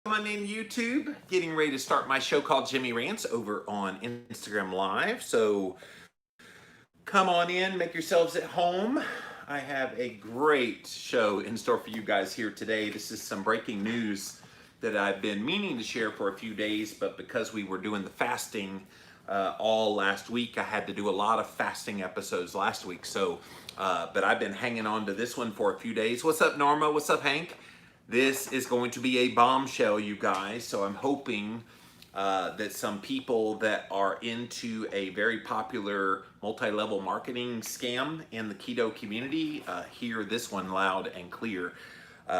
I'm in YouTube, getting ready to start my show called Jimmy Rants over on Instagram Live. So come on in, make yourselves at home. I have a great show in store for you guys here today. This is some breaking news that I've been meaning to share for a few days, but because we were doing the fasting all last week, I had to do a lot of fasting episodes last week. But I've been hanging on to this one for a few days. What's up, Norma? What's up, Hank? This is going to be a bombshell, you guys. So I'm hoping that some people that are into a very popular multi-level marketing scam in the keto community hear this one loud and clear,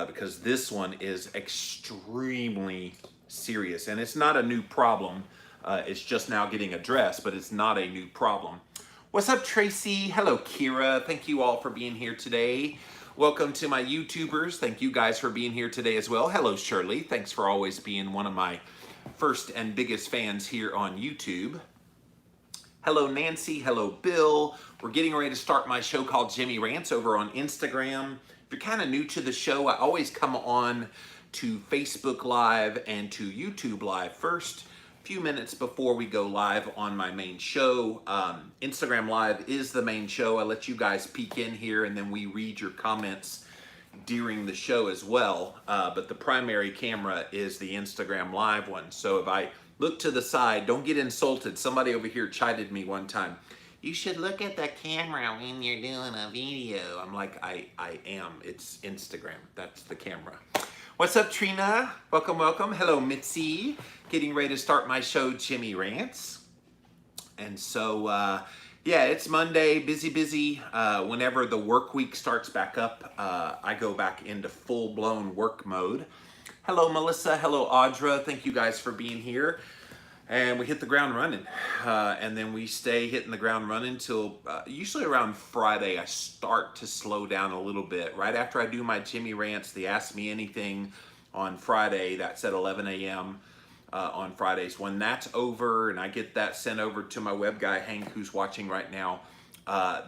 because this one is extremely serious. And it's not a new problem. It's just now getting addressed, but it's not a new problem. What's up, Tracy? Hello, Kira. Thank you all for being here today. Welcome to my YouTubers. Thank you guys for being here today as well. Hello, Shirley. Thanks for always being one of my first and biggest fans here on YouTube. Hello, Nancy. Hello, Bill. We're getting ready to start my show called Jimmy Rants over on Instagram. If you're kind of new to the show, I always come on to Facebook Live and to YouTube Live first, few minutes before we go live on my main show. Instagram Live is the main show. I let you guys peek in here and then we read your comments during the show as well. But the primary camera is the Instagram Live one. So if I look to the side, don't get insulted. Somebody over here chided me one time. You should look at the camera when you're doing a video. I'm like, I am. It's Instagram. That's the camera. What's up, Trina? Welcome, welcome. Hello, Mitzi. Getting ready to start my show, Jimmy Rants. And so, yeah, it's Monday, busy. Whenever the work week starts back up, I go back into full-blown work mode. Hello, Melissa. Hello, Audra. Thank you guys for being here. And we hit the ground running. And then we stay hitting the ground running till usually around Friday, I start to slow down a little bit. Right after I do my Jimmy Rants, the Ask Me Anything on Friday, that's at 11 a.m. On Fridays. When that's over and I get that sent over to my web guy, Hank, who's watching right now,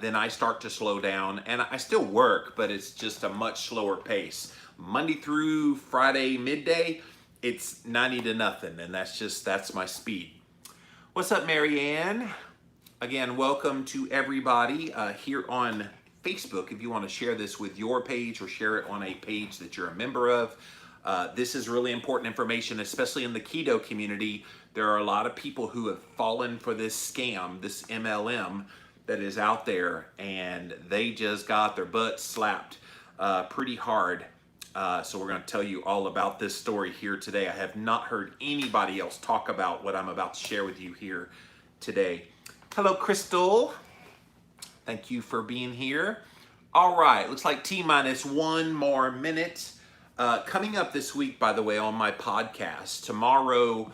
then I start to slow down. And I still work, but it's just a much slower pace. Monday through Friday midday, it's 90 to nothing, and that's my speed. What's up, Marianne? Again, welcome to everybody here on Facebook. If you want to share this with your page or share it on a page that you're a member of, this is really important information, especially in the keto community. There are a lot of people who have fallen for this scam, this MLM that is out there, and they just got their butts slapped pretty hard. So we're going to tell you all about this story here today. I have not heard anybody else talk about what I'm about to share with you here today. Hello, Crystal. Thank you for being here. All right, looks like T-minus 1 more minute. Coming up this week, by the way, on my podcast, tomorrow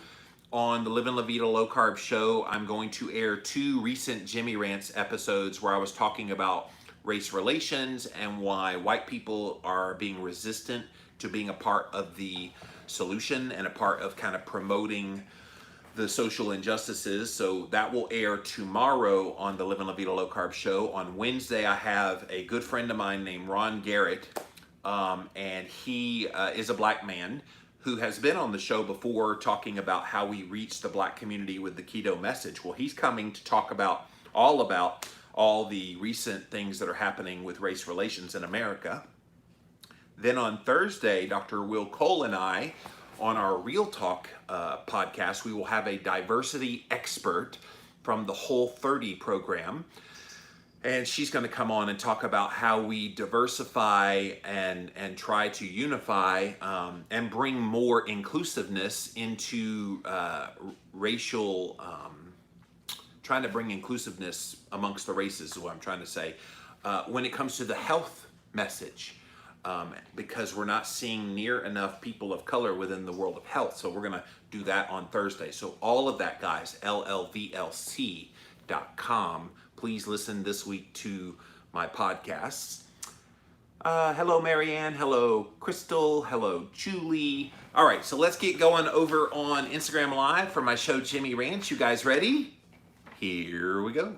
on the Living La Vida Low Carb Show, I'm going to air 2 recent Jimmy Rants episodes where I was talking about race relations and why white people are being resistant to being a part of the solution and a part of kind of promoting the social injustices. So that will air tomorrow on the Living La Vida Low Carb Show. On Wednesday, I have a good friend of mine named Ron Garrett, and he is a black man who has been on the show before talking about how we reach the black community with the keto message. Well, he's coming to talk about all the recent things that are happening with race relations in America. Then on Thursday, Dr. Will Cole and I, on our Real Talk podcast, we will have a diversity expert from the Whole30 program. And she's going to come on and talk about how we diversify and try to unify and bring more inclusiveness into racial trying to bring inclusiveness amongst the races is what I'm trying to say. When it comes to the health message, because we're not seeing near enough people of color within the world of health. So we're gonna do that on Thursday. So all of that, guys, llvlc.com. Please listen this week to my podcasts. Hello, Marianne. Hello, Crystal. Hello, Julie. All right, so let's get going over on Instagram Live for my show, Jimmy Rants. You guys ready? Here we go.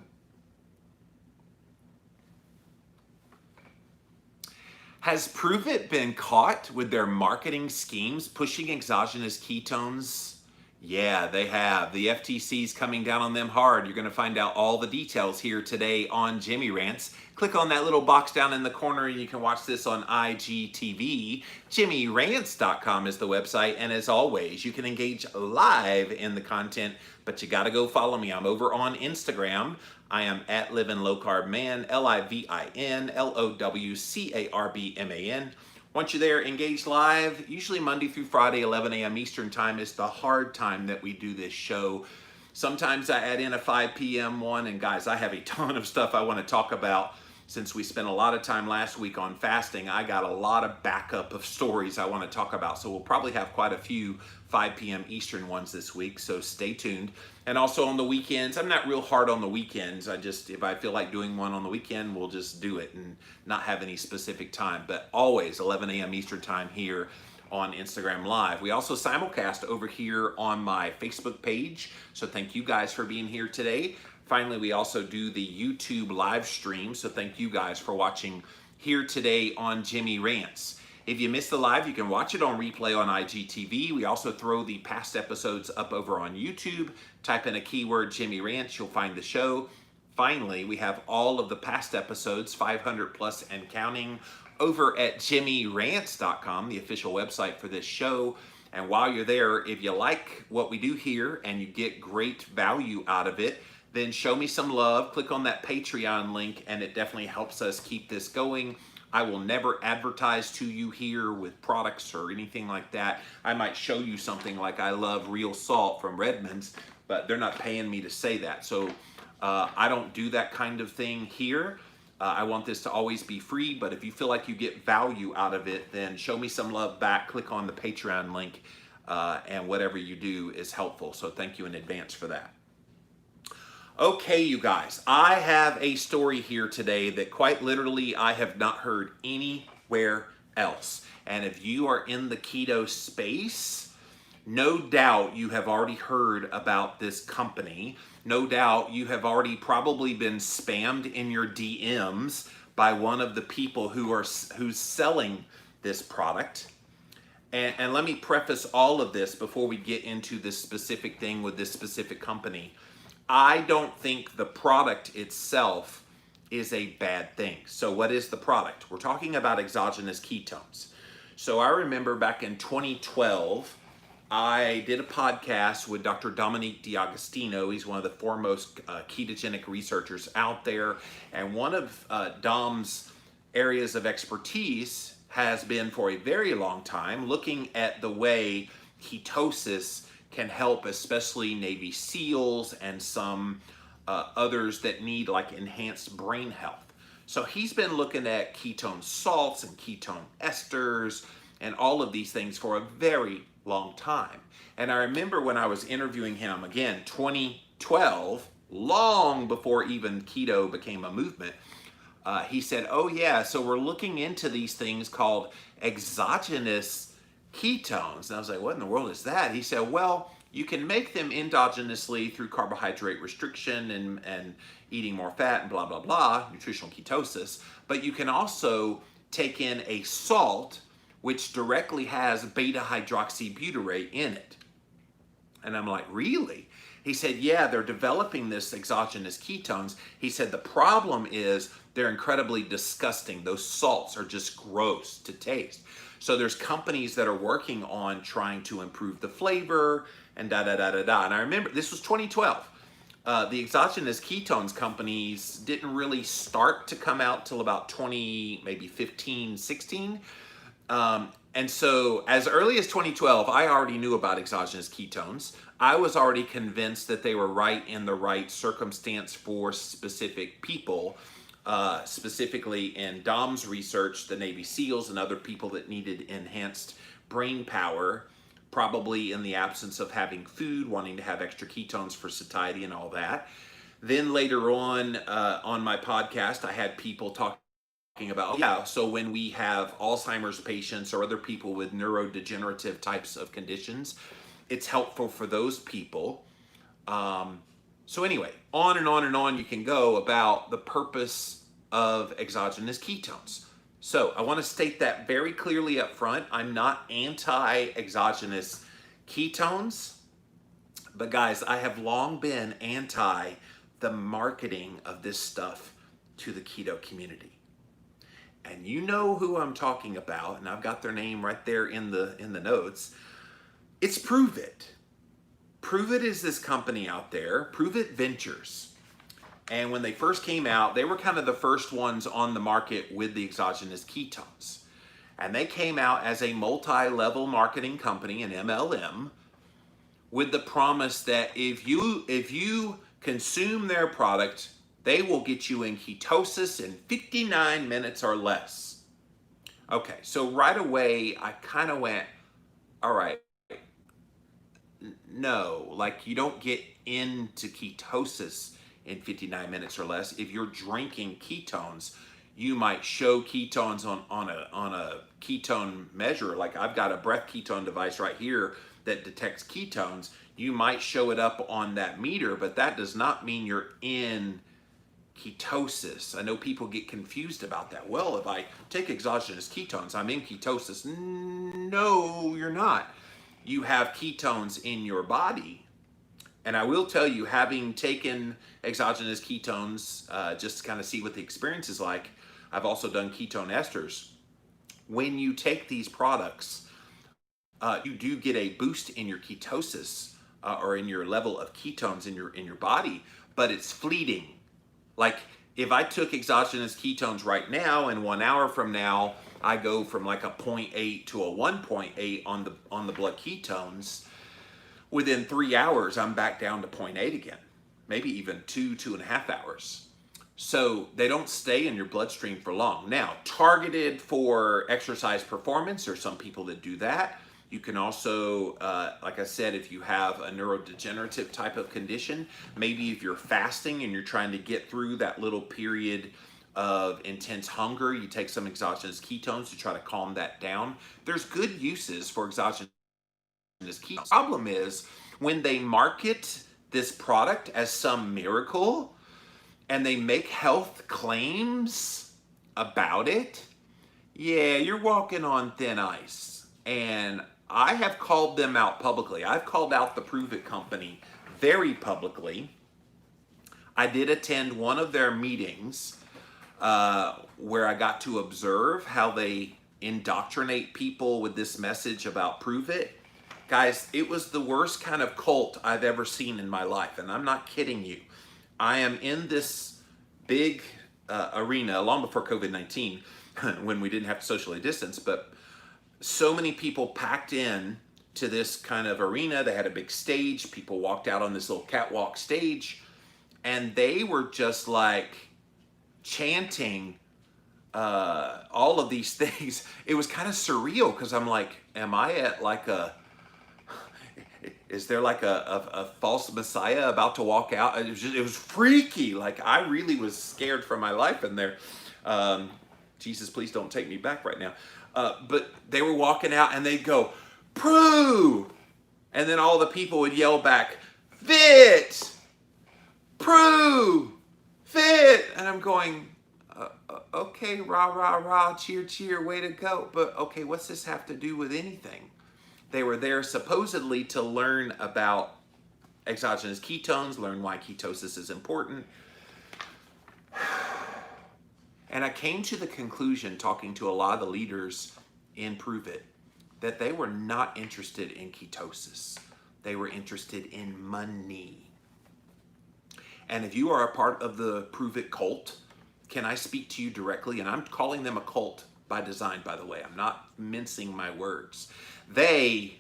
Has Pruvit been caught with their marketing schemes pushing exogenous ketones? Yeah, they have. The FTC's coming down on them hard. You're going to find out all the details here today on Jimmy Rants. Click on that little box down in the corner and you can watch this on IGTV. JimmyRants.com is the website. And as always, you can engage live in the content, but you got to go follow me. I'm over on Instagram. I am at Livin' Low Carb Man, LIVINLOWCARBMAN. Once you're there, engage live. Usually Monday through Friday, 11 a.m. Eastern Time is the hard time that we do this show. Sometimes I add in a 5 p.m. one, and guys, I have a ton of stuff I want to talk about. Since we spent a lot of time last week on fasting, I got a lot of backup of stories I want to talk about. So we'll probably have quite a few 5 p.m. Eastern ones this week, so stay tuned. And also on the weekends, I'm not real hard on the weekends. If I feel like doing one on the weekend, we'll just do it and not have any specific time. But always 11 a.m. Eastern Time here on Instagram Live. We also simulcast over here on my Facebook page. So thank you guys for being here today. Finally, we also do the YouTube live stream. So thank you guys for watching here today on Jimmy Rants. If you missed the live, you can watch it on replay on IGTV. We also throw the past episodes up over on YouTube. Type in a keyword, Jimmy Rants, you'll find the show. Finally, we have all of the past episodes, 500 plus and counting, over at JimmyRants.com, the official website for this show. And while you're there, if you like what we do here and you get great value out of it, then show me some love. Click on that Patreon link, and it definitely helps us keep this going. I will never advertise to you here with products or anything like that. I might show you something like I love real salt from Redmond's, but they're not paying me to say that. So I don't do that kind of thing here. I want this to always be free, but if you feel like you get value out of it, then show me some love back. Click on the Patreon link, and whatever you do is helpful. So thank you in advance for that. Okay, you guys, I have a story here today that quite literally I have not heard anywhere else. And if you are in the keto space, no doubt you have already heard about this company. No doubt you have already probably been spammed in your DMs by one of the people who's selling this product. And let me preface all of this before we get into this specific thing with this specific company. I don't think the product itself is a bad thing. So what is the product? We're talking about exogenous ketones. So I remember back in 2012, I did a podcast with Dr. Dominique D'Agostino. He's one of the foremost ketogenic researchers out there. And one of Dom's areas of expertise has been for a very long time looking at the way ketosis can help, especially Navy SEALs and some others that need like enhanced brain health. So he's been looking at ketone salts and ketone esters and all of these things for a very long time. And I remember when I was interviewing him, again, 2012, long before even keto became a movement, he said, oh yeah, so we're looking into these things called exogenous ketones. And I was like, what in the world is that? He said, well, you can make them endogenously through carbohydrate restriction and eating more fat and blah, blah, blah, nutritional ketosis. But you can also take in a salt which directly has beta hydroxybutyrate in it. And I'm like, really? He said, yeah, they're developing this exogenous ketones. He said, the problem is they're incredibly disgusting. Those salts are just gross to taste. So there's companies that are working on trying to improve the flavor and da-da-da-da-da. And I remember, this was 2012. The exogenous ketones companies didn't really start to come out till about maybe 15, 16. And so as early as 2012, I already knew about exogenous ketones. I was already convinced that they were right in the right circumstance for specific people, specifically in Dom's research, the Navy SEALs and other people that needed enhanced brain power, probably in the absence of having food, wanting to have extra ketones for satiety and all that. Then later on my podcast, I had people talking about, yeah, so when we have Alzheimer's patients or other people with neurodegenerative types of conditions, it's helpful for those people. So anyway, on and on and on you can go about the purpose of exogenous ketones. So I want to state that very clearly up front. I'm not anti-exogenous ketones, but guys, I have long been anti the marketing of this stuff to the keto community. And you know who I'm talking about, and I've got their name right there in the notes. It's Pruvit. Pruvit is this company out there, Pruvit Ventures. And when they first came out, they were kind of the first ones on the market with the exogenous ketones. And they came out as a multi-level marketing company, an MLM, with the promise that if you consume their product, they will get you in ketosis in 59 minutes or less. Okay, so right away, I kind of went, all right, no, like you don't get into ketosis in 59 minutes or less. If you're drinking ketones, you might show ketones on a ketone measure. Like I've got a breath ketone device right here that detects ketones. You might show it up on that meter, but that does not mean you're in ketosis. I know people get confused about that. Well, if I take exogenous ketones, I'm in ketosis. No, you're not. You have ketones in your body. And I will tell you, having taken exogenous ketones, just to kind of see what the experience is like, I've also done ketone esters. When you take these products, you do get a boost in your ketosis or in your level of ketones in your body, but it's fleeting. Like if I took exogenous ketones right now and 1 hour from now, I go from like a 0.8 to a 1.8 on the blood ketones. Within 3 hours, I'm back down to 0.8 again, maybe even 2.5 hours. So they don't stay in your bloodstream for long. Now, targeted for exercise performance, there are some people that do that. You can also, like I said, if you have a neurodegenerative type of condition, maybe if you're fasting and you're trying to get through that little period of intense hunger, you take some exogenous ketones to try to calm that down. There's good uses for exogenous ketones. The problem is when they market this product as some miracle and they make health claims about it, yeah, you're walking on thin ice. And I have called them out publicly. I've called out the Pruvit company very publicly. I did attend one of their meetings where I got to observe how they indoctrinate people with this message about Pruvit. Guys, it was the worst kind of cult I've ever seen in my life, and I'm not kidding you. I am in this big arena long before COVID-19 when we didn't have to socially distance, but so many people packed in to this kind of arena. They had a big stage. People walked out on this little catwalk stage, and they were just like chanting all of these things. It was kind of surreal because I'm like, am I at like is there like a false messiah about to walk out? It was freaky. Like I really was scared for my life in there. Jesus, please don't take me back right now. But they were walking out and they'd go, Prue! And then all the people would yell back, Fit! Prue! Fit! And I'm going, okay, rah, rah, rah, cheer, cheer, way to go. But okay, what's this have to do with anything? They were there supposedly to learn about exogenous ketones, learn why ketosis is important. And I came to the conclusion, talking to a lot of the leaders in Pruvit, that they were not interested in ketosis. They were interested in money. And if you are a part of the Pruvit cult, can I speak to you directly? And I'm calling them a cult by design, by the way. I'm not mincing my words. They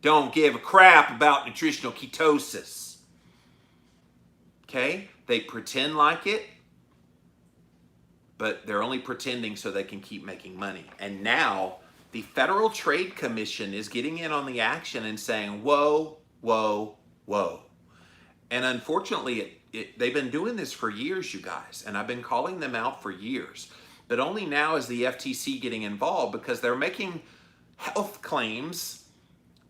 don't give a crap about nutritional ketosis. Okay? They pretend like it, but they're only pretending so they can keep making money. And now the Federal Trade Commission is getting in on the action and saying, whoa, whoa, whoa. And unfortunately, they've been doing this for years, you guys, and I've been calling them out for years. But only now is the FTC getting involved because they're making health claims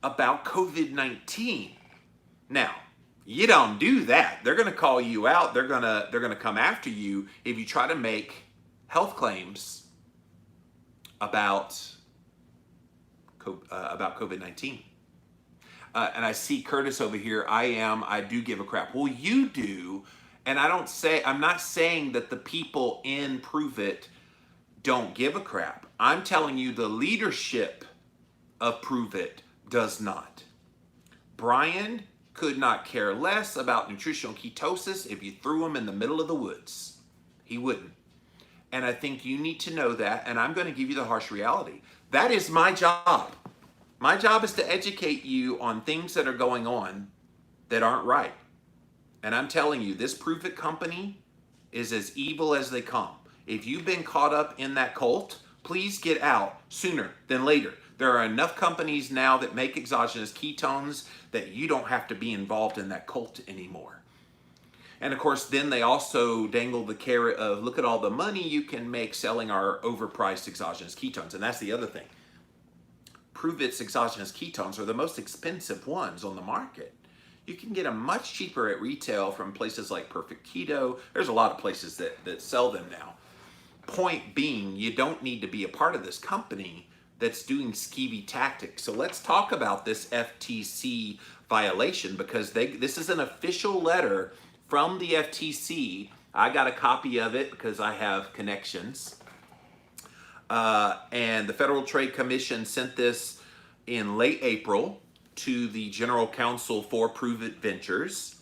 about COVID-19. Now, you don't do that. They're going to call you out. They're going to come after you if you try to make health claims about COVID-19. And I see Curtis over here. I do give a crap. Well, you do. And I'm not saying that the people in Pruvit don't give a crap. I'm telling you the leadership of Pruvit does not. Brian could not care less about nutritional ketosis if you threw him in the middle of the woods. He wouldn't. And I think you need to know that, and I'm going to give you the harsh reality. That is my job. My job is to educate you on things that are going on that aren't right. And I'm telling you, this Pruvit company is as evil as they come. If you've been caught up in that cult, please get out sooner than later. There are enough companies now that make exogenous ketones that you don't have to be involved in that cult anymore. And of course, then they also dangle the carrot of, look at all the money you can make selling our overpriced exogenous ketones. And that's the other thing. Pruvit's exogenous ketones are the most expensive ones on the market. You can get them much cheaper at retail from places like Perfect Keto. There's a lot of places that sell them now. Point being, you don't need to be a part of this company that's doing skeevy tactics. So let's talk about this FTC violation, because this is an official letter from the FTC. I got a copy of it because I have connections. And the Federal Trade Commission sent this in late April to the General Counsel for Pruvit Ventures.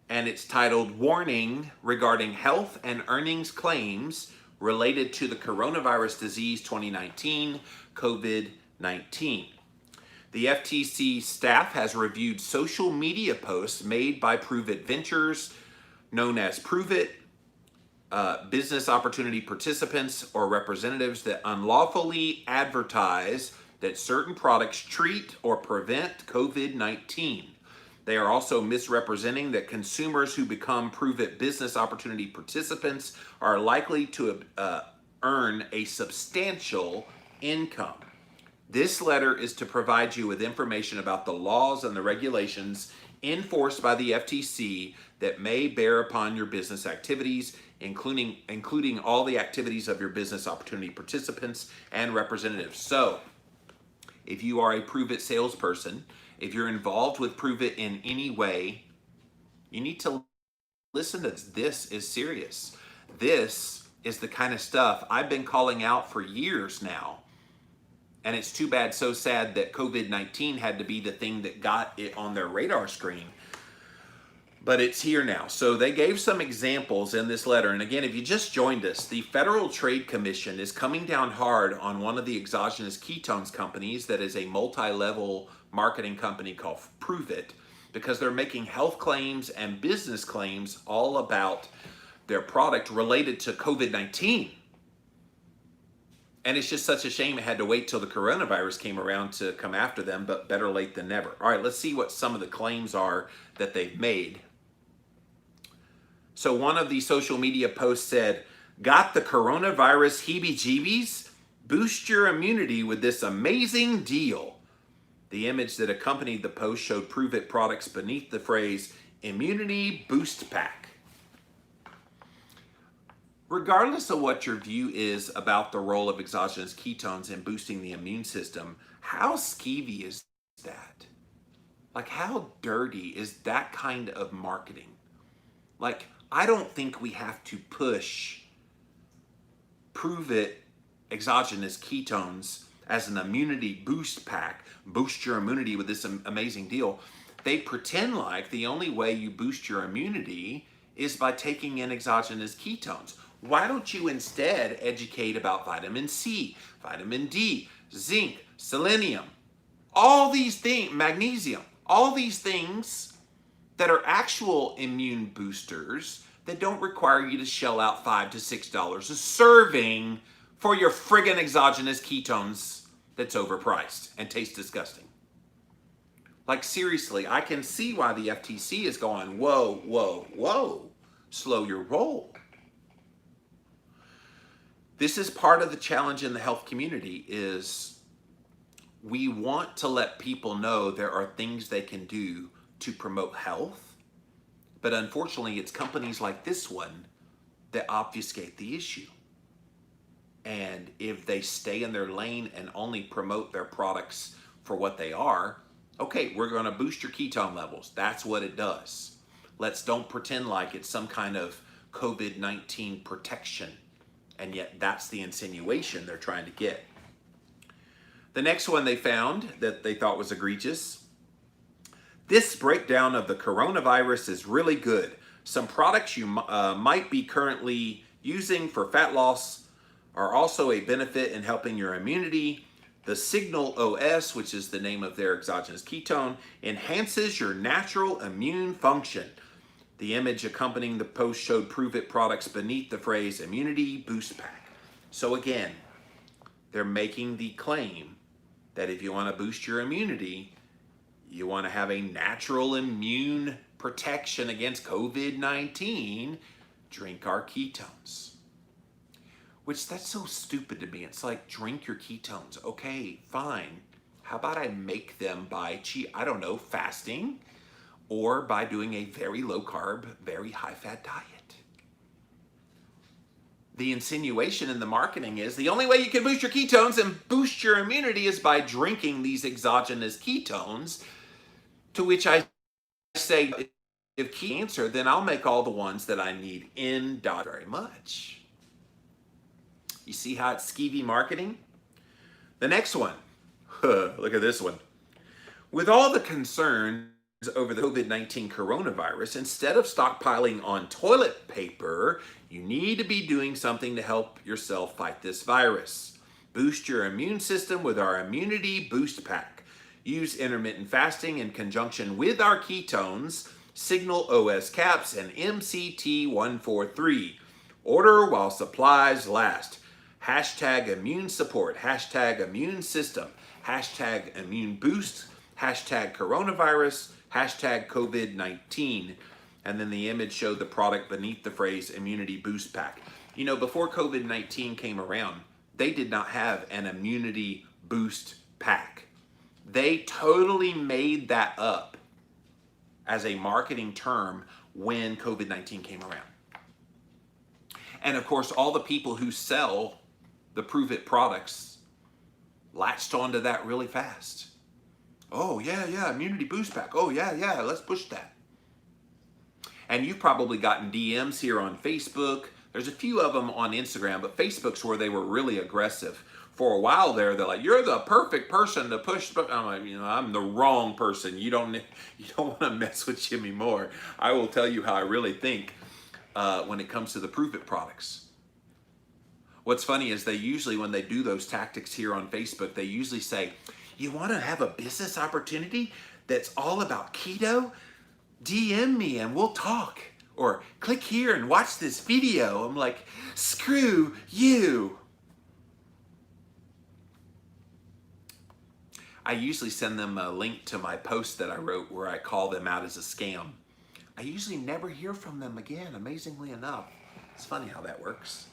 And it's titled, Warning Regarding Health and Earnings Claims Related to the Coronavirus Disease 2019, COVID-19. The FTC staff has reviewed social media posts made by Pruvit Ventures, known as Pruvit, business opportunity participants or representatives that unlawfully advertise that certain products treat or prevent COVID-19. They are also misrepresenting that consumers who become Pruvit business opportunity participants are likely to earn a substantial income. This letter is to provide you with information about the laws and the regulations enforced by the FTC that may bear upon your business activities, including all the activities of your business opportunity participants and representatives. So, if you are a Pruvit salesperson, if you're involved with Pruvit in any way, you need to listen to this. This is serious. This is the kind of stuff I've been calling out for years now. And it's too bad, so sad that COVID-19 had to be the thing that got it on their radar screen. But it's here now. So they gave some examples in this letter. And again, if you just joined us, the Federal Trade Commission is coming down hard on one of the exogenous ketones companies that is a multi-level marketing company called Pruvit, because they're making health claims and business claims all about their product related to COVID-19. And it's just such a shame it had to wait till the coronavirus came around to come after them, but better late than never. All right, let's see what some of the claims are that they've made. So one of the social media posts said, got the coronavirus heebie-jeebies? Boost your immunity with this amazing deal. The image that accompanied the post showed Pruvit products beneath the phrase, Immunity Boost Pack. Regardless of what your view is about the role of exogenous ketones in boosting the immune system, how skeevy is that? Like, how dirty is that kind of marketing? Like, I don't think we have to push Pruvit exogenous ketones as an immunity boost pack, boost your immunity with this amazing deal. They pretend like the only way you boost your immunity is by taking in exogenous ketones. Why don't you instead educate about vitamin C, vitamin D, zinc, selenium, all these things, magnesium, all these things that are actual immune boosters that don't require you to shell out $5 to $6 a serving for your friggin' exogenous ketones that's overpriced and tastes disgusting. Like, seriously, I can see why the FTC is going, whoa, whoa, whoa, slow your roll. This is part of the challenge in the health community is we want to let people know there are things they can do to promote health, but unfortunately it's companies like this one that obfuscate the issue. And if they stay in their lane and only promote their products for what they are, okay, we're going to boost your ketone levels. That's what it does. Don't pretend like it's some kind of COVID-19 protection. And yet that's the insinuation they're trying to get. The next one they found that they thought was egregious. This breakdown of the coronavirus is really good. Some products you might be currently using for fat loss are also a benefit in helping your immunity. The Signal OS, which is the name of their exogenous ketone, enhances your natural immune function. The image accompanying the post showed Pruvit products beneath the phrase Immunity Boost Pack. So again, they're making the claim that if you want to boost your immunity, you want to have a natural immune protection against COVID-19, drink our ketones. Which, that's so stupid to me. It's like, drink your ketones. Okay, fine. How about I make them by, I don't know, fasting, or by doing a very low carb, very high fat diet? The insinuation in the marketing is the only way you can boost your ketones and boost your immunity is by drinking these exogenous ketones, to which I say, if cancer, then I'll make all the ones that I need in very much. You see how it's skeevy marketing? The next one, look at this one. With all the concerns over the COVID-19 coronavirus, instead of stockpiling on toilet paper, you need to be doing something to help yourself fight this virus. Boost your immune system with our Immunity Boost Pack. Use intermittent fasting in conjunction with our ketones, Signal OS caps, and MCT 143. Order while supplies last. Hashtag immune support, hashtag immune system, hashtag immune boost, hashtag coronavirus, hashtag COVID-19. And then the image showed the product beneath the phrase Immunity Boost Pack. You know, before COVID-19 came around, they did not have an Immunity Boost Pack. They totally made that up as a marketing term when COVID-19 came around. And of course, all the people who sell the Pruvit products latched onto that really fast. Oh, yeah, Immunity Boost Pack. Oh, yeah, let's push that. And you've probably gotten DMs here on Facebook. There's a few of them on Instagram, but Facebook's where they were really aggressive. For a while there, they're like, you're the perfect person to push. But I'm like, I'm the wrong person. You don't want to mess with Jimmy Moore. I will tell you how I really think when it comes to the Pruvit products. What's funny is they usually, when they do those tactics here on Facebook, they usually say, you want to have a business opportunity that's all about keto? DM me and we'll talk. Or click here and watch this video. I'm like, screw you. I usually send them a link to my post that I wrote where I call them out as a scam. I usually never hear from them again, amazingly enough. It's funny how that works.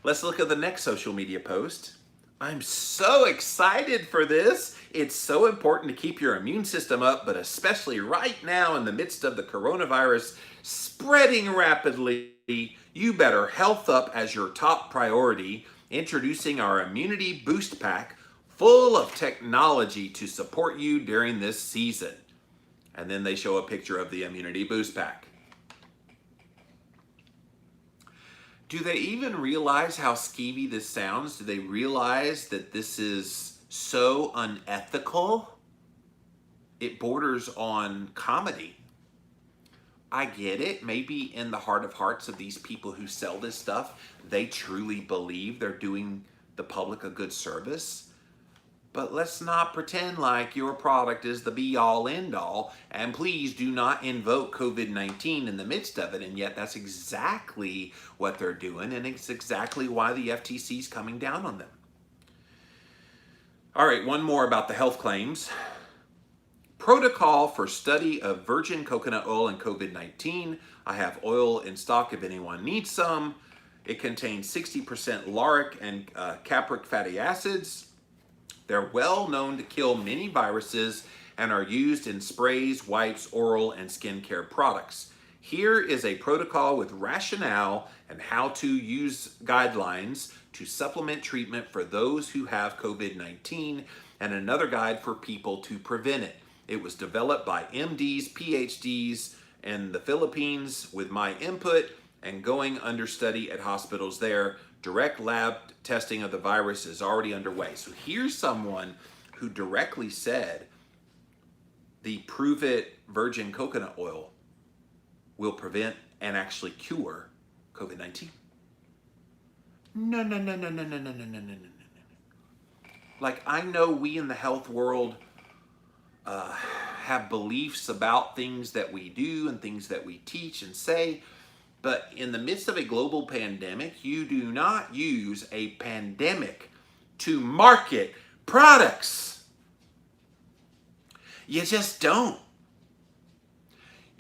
Let's look at the next social media post. I'm so excited for this. It's so important to keep your immune system up, but especially right now in the midst of the coronavirus spreading rapidly, you better health up as your top priority. Introducing our Immunity Boost Pack, full of technology to support you during this season. And then they show a picture of the Immunity Boost Pack. Do they even realize how skeevy this sounds? Do they realize that this is so unethical? It borders on comedy. I get it. Maybe in the heart of hearts of these people who sell this stuff, they truly believe they're doing the public a good service. But let's not pretend like your product is the be-all, end-all, and please do not invoke COVID-19 in the midst of it, and yet that's exactly what they're doing, and it's exactly why the FTC is coming down on them. All right, one more about the health claims. Protocol for study of virgin coconut oil and COVID-19. I have oil in stock if anyone needs some. It contains 60% lauric and capric fatty acids. They're well known to kill many viruses and are used in sprays, wipes, oral, and skincare products. Here is a protocol with rationale and how to use guidelines to supplement treatment for those who have COVID-19 and another guide for people to prevent it. It was developed by MDs, PhDs in the Philippines with my input and going under study at hospitals there. Direct lab testing of the virus is already underway. So here's someone who directly said the Pruvit virgin coconut oil will prevent and actually cure COVID-19. No. Like, I know we in the health world have beliefs about things that we do and things that we teach and say, but in the midst of a global pandemic, you do not use a pandemic to market products. You just don't.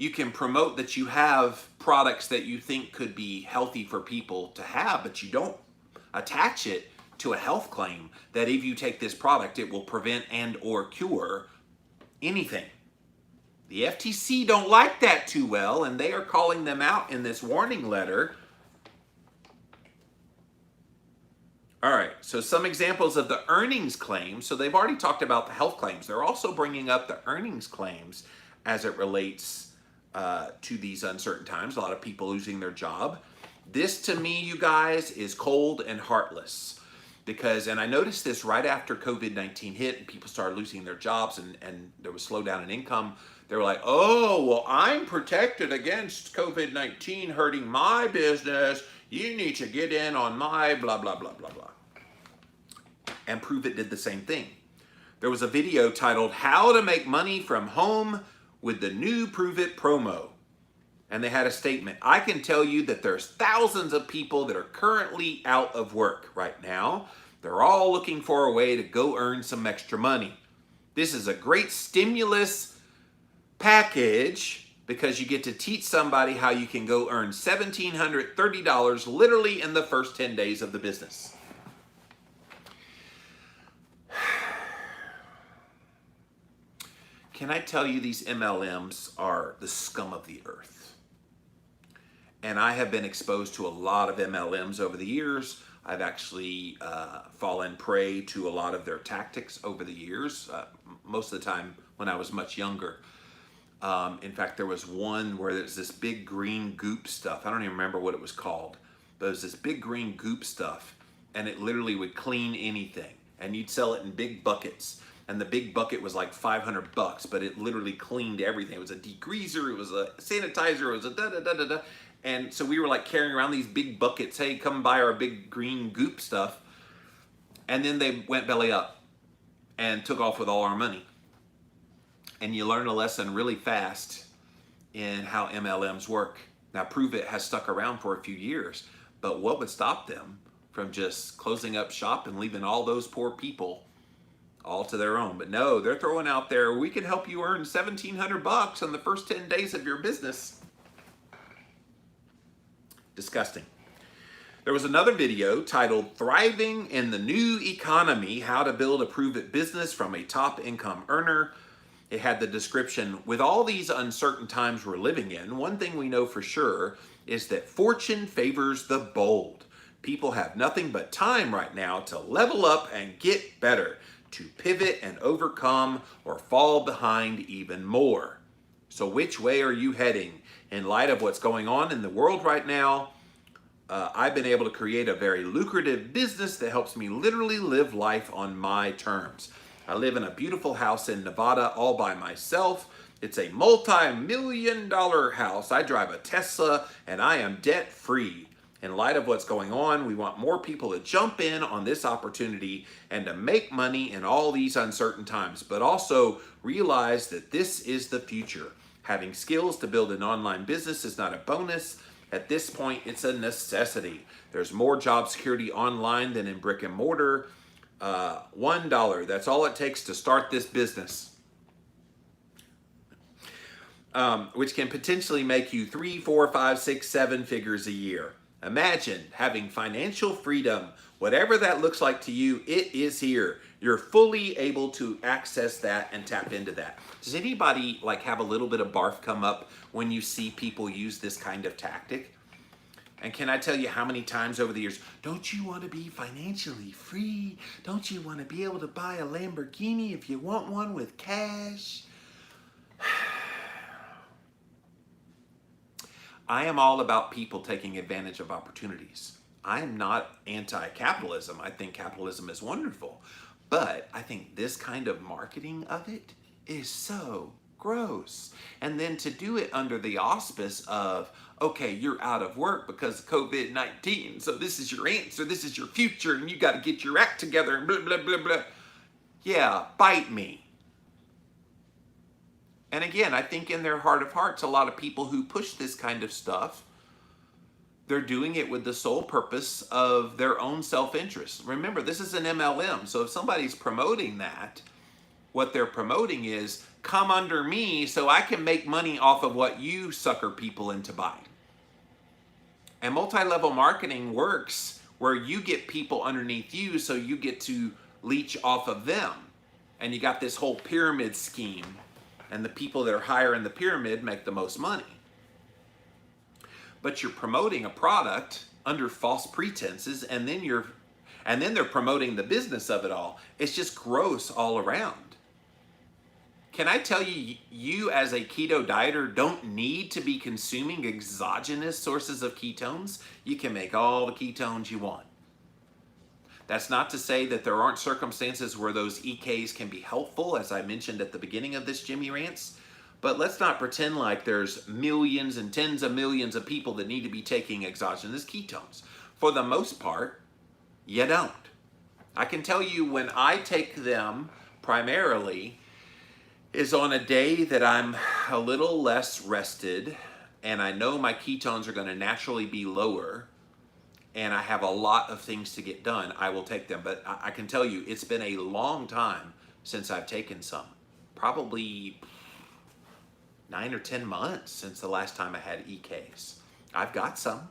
You can promote that you have products that you think could be healthy for people to have, but you don't attach it to a health claim that if you take this product, it will prevent and or cure anything. The FTC don't like that too well, and they are calling them out in this warning letter. All right, so some examples of the earnings claims. So they've already talked about the health claims. They're also bringing up the earnings claims as it relates to these uncertain times. A lot of people losing their job. This, to me, you guys, is cold and heartless. Because, and I noticed this right after COVID-19 hit and people started losing their jobs and there was slowdown in income. They were like, oh, well, I'm protected against COVID-19 hurting my business. You need to get in on my blah, blah, blah, blah, blah. And Pruvit did the same thing. There was a video titled, How to Make Money from Home with the New Pruvit Promo. And they had a statement. I can tell you that there's thousands of people that are currently out of work right now. They're all looking for a way to go earn some extra money. This is a great stimulus package because you get to teach somebody how you can go earn $1,730 literally in the first 10 days of the business. Can I tell you these MLMs are the scum of the earth? And I have been exposed to a lot of MLMs over the years. I've actually fallen prey to a lot of their tactics over the years, most of the time when I was much younger. In fact, there was one where there's this big green goop stuff. I don't even remember what it was called, but it was this big green goop stuff, and it literally would clean anything. And you'd sell it in big buckets. And the big bucket was like $500, but it literally cleaned everything. It was a degreaser, it was a sanitizer, it was a da-da-da-da-da. And so we were like carrying around these big buckets. Hey, come buy our big green goop stuff. And then they went belly up and took off with all our money. And you learn a lesson really fast in how MLMs work. Now, Pruvit has stuck around for a few years, but what would stop them from just closing up shop and leaving all those poor people all to their own? But no, they're throwing out there, we can help you earn $1,700 in the first 10 days of your business. Disgusting. There was another video titled Thriving in the New Economy, How to Build a Pruvit Business from a Top Income Earner. It had the description, with all these uncertain times we're living in, one thing we know for sure is that fortune favors the bold. People have nothing but time right now to level up and get better, to pivot and overcome or fall behind even more. So which way are you heading? In light of what's going on in the world right now, I've been able to create a very lucrative business that helps me literally live life on my terms. I live in a beautiful house in Nevada all by myself. It's a multi-million-dollar house. I drive a Tesla and I am debt-free. In light of what's going on, we want more people to jump in on this opportunity and to make money in all these uncertain times, but also realize that this is the future. Having skills to build an online business is not a bonus. At this point, it's a necessity. There's more job security online than in brick and mortar. $1, that's all it takes to start this business. Which can potentially make you 3, 4, 5, 6, 7 figures a year. Imagine having financial freedom. Whatever that looks like to you, it is here. You're fully able to access that and tap into that. Does anybody like have a little bit of barf come up when you see people use this kind of tactic? And can I tell you how many times over the years, don't you want to be financially free? Don't you want to be able to buy a Lamborghini if you want one with cash? I am all about people taking advantage of opportunities. I am not anti-capitalism. I think capitalism is wonderful. But I think this kind of marketing of it is so gross. And then to do it under the auspice of, okay, you're out of work because of COVID-19, so this is your answer, this is your future, and you got to get your act together, and blah, blah, blah, blah. Yeah, bite me. And again, I think in their heart of hearts, a lot of people who push this kind of stuff, they're doing it with the sole purpose of their own self-interest. Remember, this is an MLM, so if somebody's promoting that, what they're promoting is, come under me so I can make money off of what you sucker people into buying. And multi-level marketing works where you get people underneath you so you get to leech off of them. And you got this whole pyramid scheme, and the people that are higher in the pyramid make the most money. But you're promoting a product under false pretenses, and then they're promoting the business of it all. It's just gross all around. Can I tell you, you as a keto dieter don't need to be consuming exogenous sources of ketones. You can make all the ketones you want. That's not to say that there aren't circumstances where those EKs can be helpful, as I mentioned at the beginning of this Jimmy Rants. But let's not pretend like there's millions and tens of millions of people that need to be taking exogenous ketones. For the most part, you don't. I can tell you when I take them primarily is on a day that I'm a little less rested and I know my ketones are going to naturally be lower and I have a lot of things to get done, I will take them. But I can tell you, it's been a long time since I've taken some. Probably 9 or 10 months since the last time I had EKs. I've got some,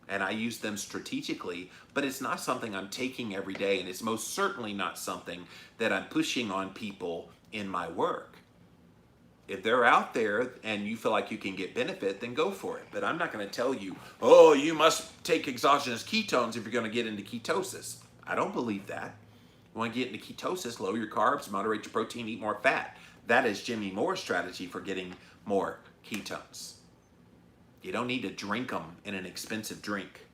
and I use them strategically, but it's not something I'm taking every day, and it's most certainly not something that I'm pushing on people in my work. If they're out there and you feel like you can get benefit, then go for it. But I'm not going to tell you, oh, you must take exogenous ketones if you're going to get into ketosis. I don't believe that. You want to get into ketosis, lower your carbs, moderate your protein, eat more fat. That is Jimmy Moore's strategy for getting more ketones. You don't need to drink them in an expensive drink.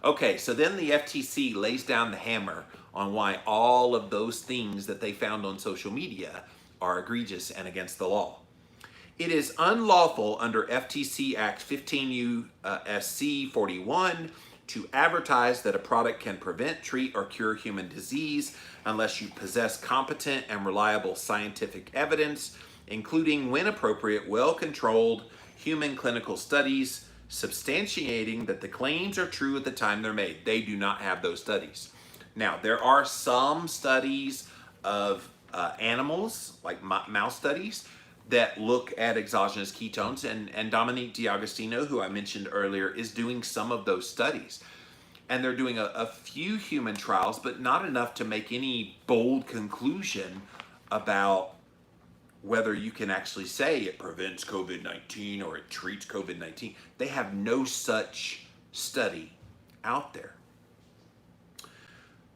Okay, so then the FTC lays down the hammer on why all of those things that they found on social media are egregious and against the law. It is unlawful under FTC Act 15 U.S.C. 41 to advertise that a product can prevent, treat, or cure human disease unless you possess competent and reliable scientific evidence, including, when appropriate, well-controlled human clinical studies substantiating that the claims are true at the time they're made. They do not have those studies. Now, there are some studies of animals, like mouse studies, that look at exogenous ketones, and Dominique D'Agostino, who I mentioned earlier, is doing some of those studies. And they're doing a few human trials, but not enough to make any bold conclusion about whether you can actually say it prevents COVID-19 or it treats COVID-19. They have no such study out there.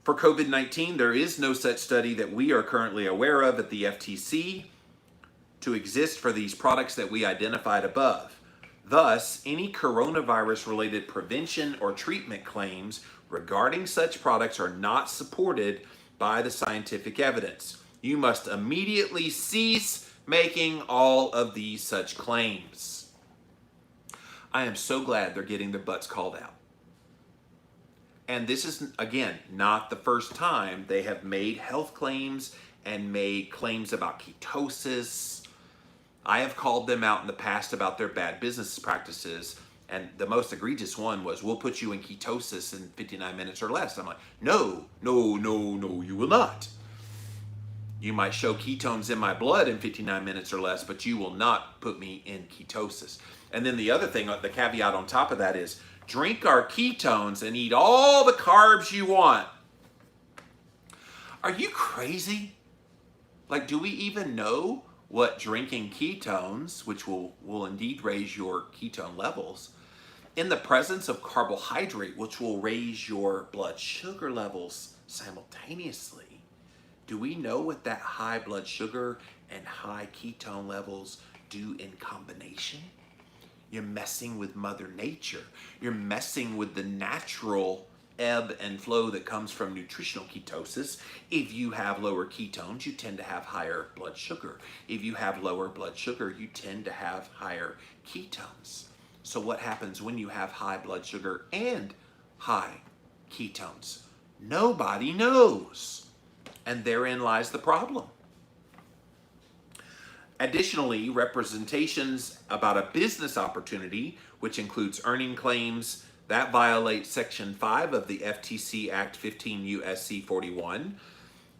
For COVID-19, there is no such study that we are currently aware of at the FTC to exist for these products that we identified above. Thus, any coronavirus-related prevention or treatment claims regarding such products are not supported by the scientific evidence. You must immediately cease making all of these such claims. I am so glad they're getting their butts called out. And this is, again, not the first time they have made health claims and made claims about ketosis. I have called them out in the past about their bad business practices, and the most egregious one was, we'll put you in ketosis in 59 minutes or less. I'm like, no, you will not. You might show ketones in my blood in 59 minutes or less, but you will not put me in ketosis. And then the other thing, the caveat on top of that is, drink our ketones and eat all the carbs you want. Are you crazy? Like, do we even know what drinking ketones, which will indeed raise your ketone levels, in the presence of carbohydrate, which will raise your blood sugar levels simultaneously? Do we know what that high blood sugar and high ketone levels do in combination? You're messing with Mother Nature. You're messing with the natural ebb and flow that comes from nutritional ketosis. If you have lower ketones, you tend to have higher blood sugar. If you have lower blood sugar, you tend to have higher ketones. So what happens when you have high blood sugar and high ketones? Nobody knows. And therein lies the problem. Additionally, representations about a business opportunity, which includes earning claims, that violates Section 5 of the FTC Act 15 U.S.C. 41,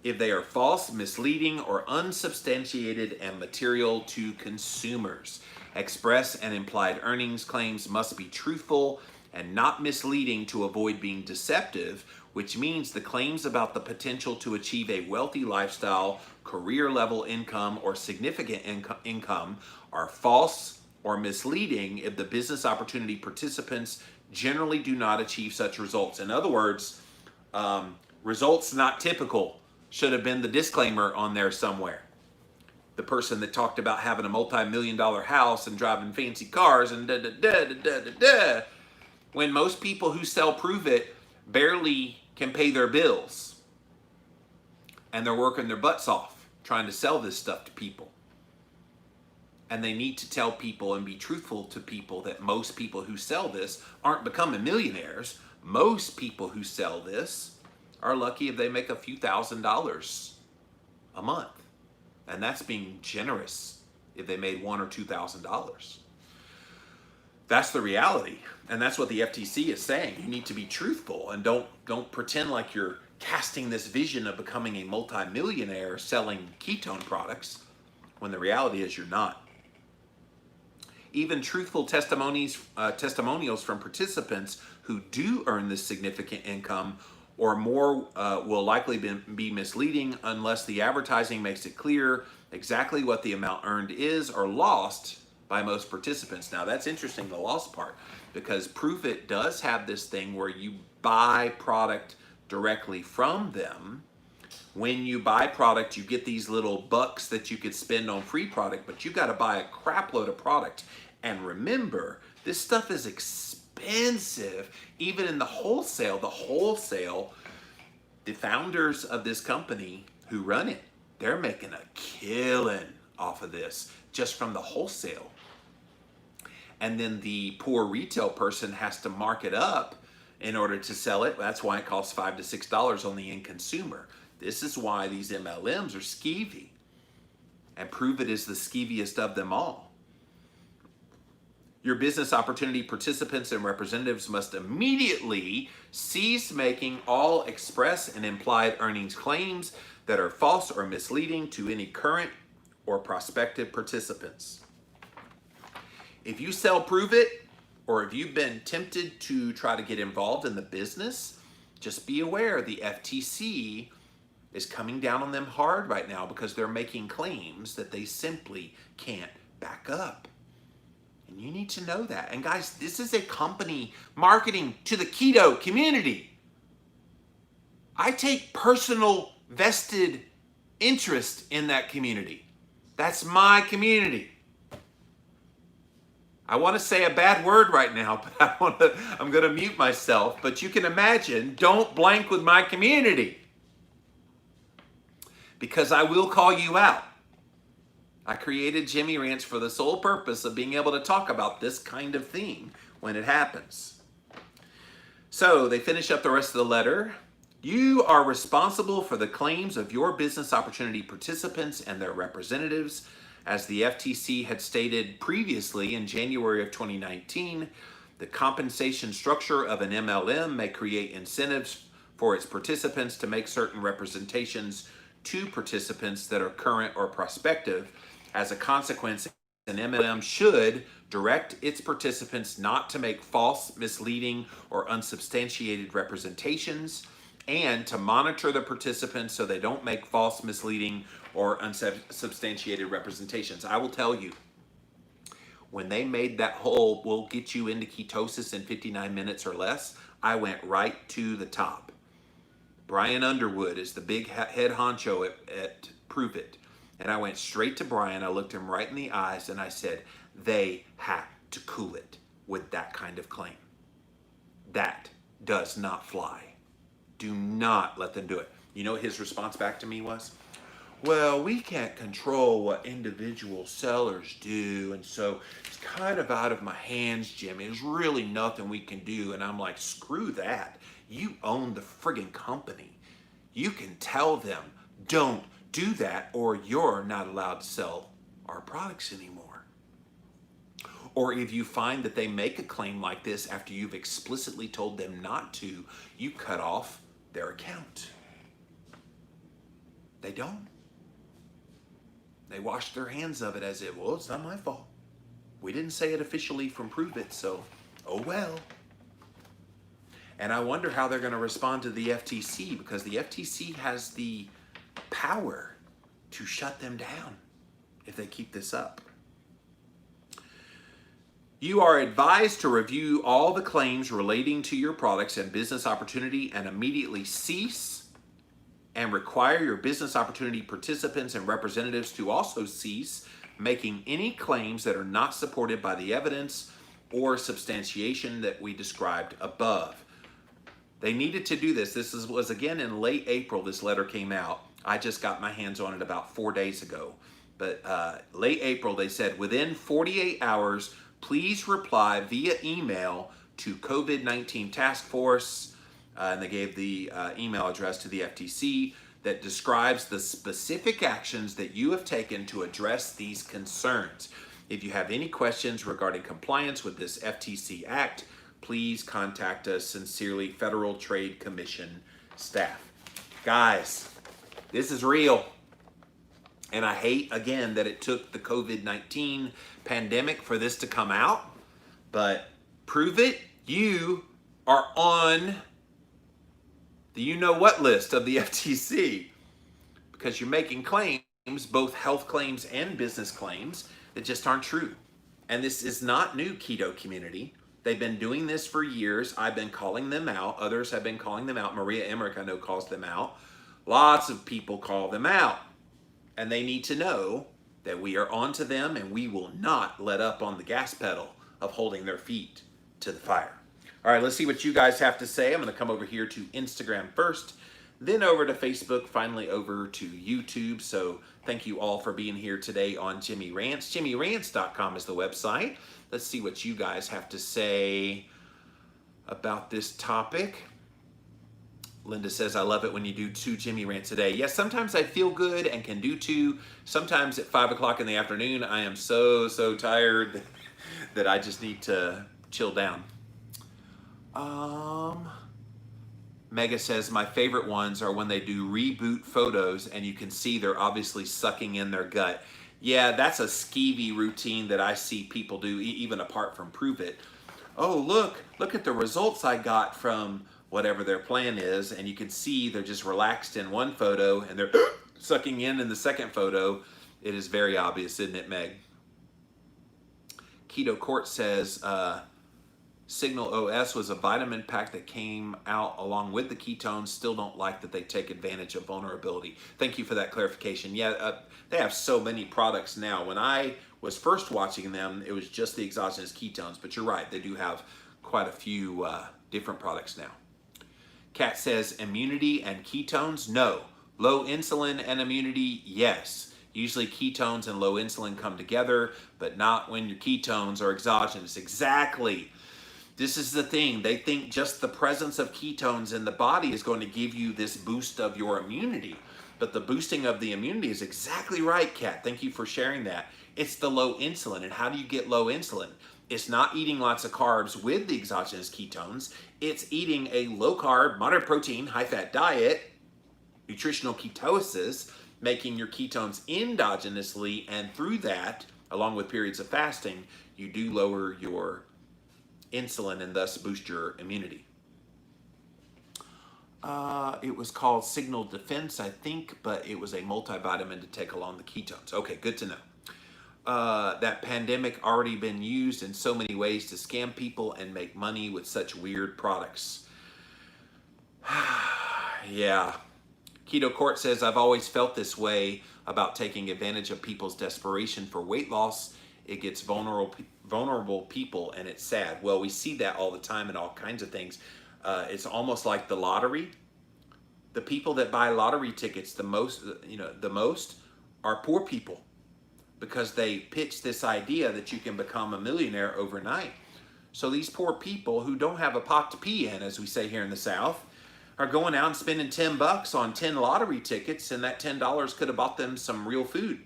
if they are false, misleading, or unsubstantiated and material to consumers. Express and implied earnings claims must be truthful and not misleading to avoid being deceptive, which means the claims about the potential to achieve a wealthy lifestyle, career level income, or significant income are false or misleading if the business opportunity participants generally do not achieve such results. In other words, results not typical should have been the disclaimer on there somewhere. The person that talked about having a multi-million-dollar house and driving fancy cars and da-da-da-da-da-da-da, when most people who sell Pruvit barely can pay their bills and they're working their butts off trying to sell this stuff to people. And they need to tell people and be truthful to people that most people who sell this aren't becoming millionaires. Most people who sell this are lucky if they make a few $1,000s a month. And that's being generous if they made $1,000 or $2,000. That's the reality. And that's what the FTC is saying. You need to be truthful and don't pretend like you're casting this vision of becoming a multimillionaire selling ketone products when the reality is you're not. Even truthful testimonials from participants who do earn this significant income or more will likely be misleading unless the advertising makes it clear exactly what the amount earned is or lost by most participants. Now that's interesting, the lost part, because Pruvit does have this thing where you buy product directly from them. When you buy product, you get these little bucks that you could spend on free product, but you got to buy a crap load of product. And remember, this stuff is expensive, even in the wholesale. The founders of this company who run it, they're making a killing off of this just from the wholesale. And then the poor retail person has to mark it up in order to sell it. That's why it costs $5 to $6 on the end consumer. This is why these MLMs are skeevy. And Pruvit is the skeeviest of them all. Your business opportunity participants and representatives must immediately cease making all express and implied earnings claims that are false or misleading to any current or prospective participants. If you sell Pruvit, or if you've been tempted to try to get involved in the business, just be aware the FTC is coming down on them hard right now because they're making claims that they simply can't back up. And you need to know that. And guys, this is a company marketing to the keto community. I take personal vested interest in that community. That's my community. I want to say a bad word right now, but I'm going to mute myself. But you can imagine, don't blank with my community, because I will call you out. I created Jimmy Rants for the sole purpose of being able to talk about this kind of thing when it happens. So they finish up the rest of the letter. You are responsible for the claims of your business opportunity participants and their representatives. As the FTC had stated previously in January of 2019, the compensation structure of an MLM may create incentives for its participants to make certain representations to participants that are current or prospective. As a consequence, an MLM should direct its participants not to make false, misleading, or unsubstantiated representations and to monitor the participants so they don't make false, misleading, or unsubstantiated representations. I will tell you, when they made that whole, we'll get you into ketosis in 59 minutes or less, I went right to the top. Brian Underwood is the big head honcho at Pruvit. And I went straight to Brian. I looked him right in the eyes and I said, they have to cool it with that kind of claim. That does not fly. Do not let them do it. You know what his response back to me was? Well, we can't control what individual sellers do, and so it's kind of out of my hands, Jimmy. There's really nothing we can do. And I'm like, screw that. You own the friggin' company. You can tell them, don't do that, or you're not allowed to sell our products anymore. Or if you find that they make a claim like this after you've explicitly told them not to, you cut off their account. They don't. They wash their hands of it as if, well, it's not my fault. We didn't say it officially from Pruvit, so oh well. And I wonder how they're going to respond to the FTC, because the FTC has the power to shut them down if they keep this up. You are advised to review all the claims relating to your products and business opportunity and immediately cease and require your business opportunity participants and representatives to also cease making any claims that are not supported by the evidence or substantiation that we described above. They needed to do this. This was again in late April, this letter came out. I just got my hands on it about 4 days ago. But late April, they said, within 48 hours, please reply via email to COVID-19 Task Force, and they gave the email address to the FTC that describes the specific actions that you have taken to address these concerns. If you have any questions regarding compliance with this FTC Act, please contact us. Sincerely, Federal Trade Commission staff. Guys, this is real. And I hate, again, that it took the COVID-19 pandemic for this to come out. But Pruvit, you are on the you-know-what list of the FTC, because you're making claims, both health claims and business claims, that just aren't true. And this is not new, keto community. They've been doing this for years. I've been calling them out. Others have been calling them out. Maria Emmerich, I know, calls them out. Lots of people call them out. And they need to know that we are on to them, and we will not let up on the gas pedal of holding their feet to the fire. All right, let's see what you guys have to say. I'm going to come over here to Instagram first, then over to Facebook, finally over to YouTube. So thank you all for being here today on Jimmy Rants. JimmyRants.com is the website. Let's see what you guys have to say about this topic. Linda says, I love it when you do 2 Jimmy Rants a day. Yes, sometimes I feel good and can do 2. Sometimes at 5 o'clock in the afternoon, I am so tired that I just need to chill down. Mega says, my favorite ones are when they do reboot photos and you can see they're obviously sucking in their gut. Yeah, that's a skeevy routine that I see people do, even apart from Pruvit. Oh, look at the results I got from whatever their plan is, and you can see they're just relaxed in one photo and they're sucking in the second photo. It is very obvious, isn't it, Meg? Keto Court says, Signal OS was a vitamin pack that came out along with the ketones. Still don't like that they take advantage of vulnerability. Thank you for that clarification. Yeah, they have so many products now. When I was first watching them, it was just the exogenous ketones, but you're right, they do have quite a few different products now. Kat says, immunity and ketones? No. Low insulin and immunity? Yes. Usually ketones and low insulin come together, but not when your ketones are exogenous. Exactly. This is the thing. They think just the presence of ketones in the body is going to give you this boost of your immunity. But the boosting of the immunity is exactly right, Kat. Thank you for sharing that. It's the low insulin. And how do you get low insulin? It's not eating lots of carbs with the exogenous ketones. It's eating a low-carb, moderate protein, high-fat diet, nutritional ketosis, making your ketones endogenously, and through that, along with periods of fasting, you do lower your insulin and thus boost your immunity. It was called Signal Defense, I think, but it was a multivitamin to take along the ketones. Okay, good to know. That pandemic already been used in so many ways to scam people and make money with such weird products. Yeah. Keto Court says, I've always felt this way about taking advantage of people's desperation for weight loss. It gets vulnerable people, and it's sad. Well, we see that all the time in all kinds of things. It's almost like the lottery. The people that buy lottery tickets the most are poor people, because they pitch this idea that you can become a millionaire overnight. So these poor people who don't have a pot to pee in, as we say here in the South, are going out and spending $10 on 10 lottery tickets, and that $10 could have bought them some real food.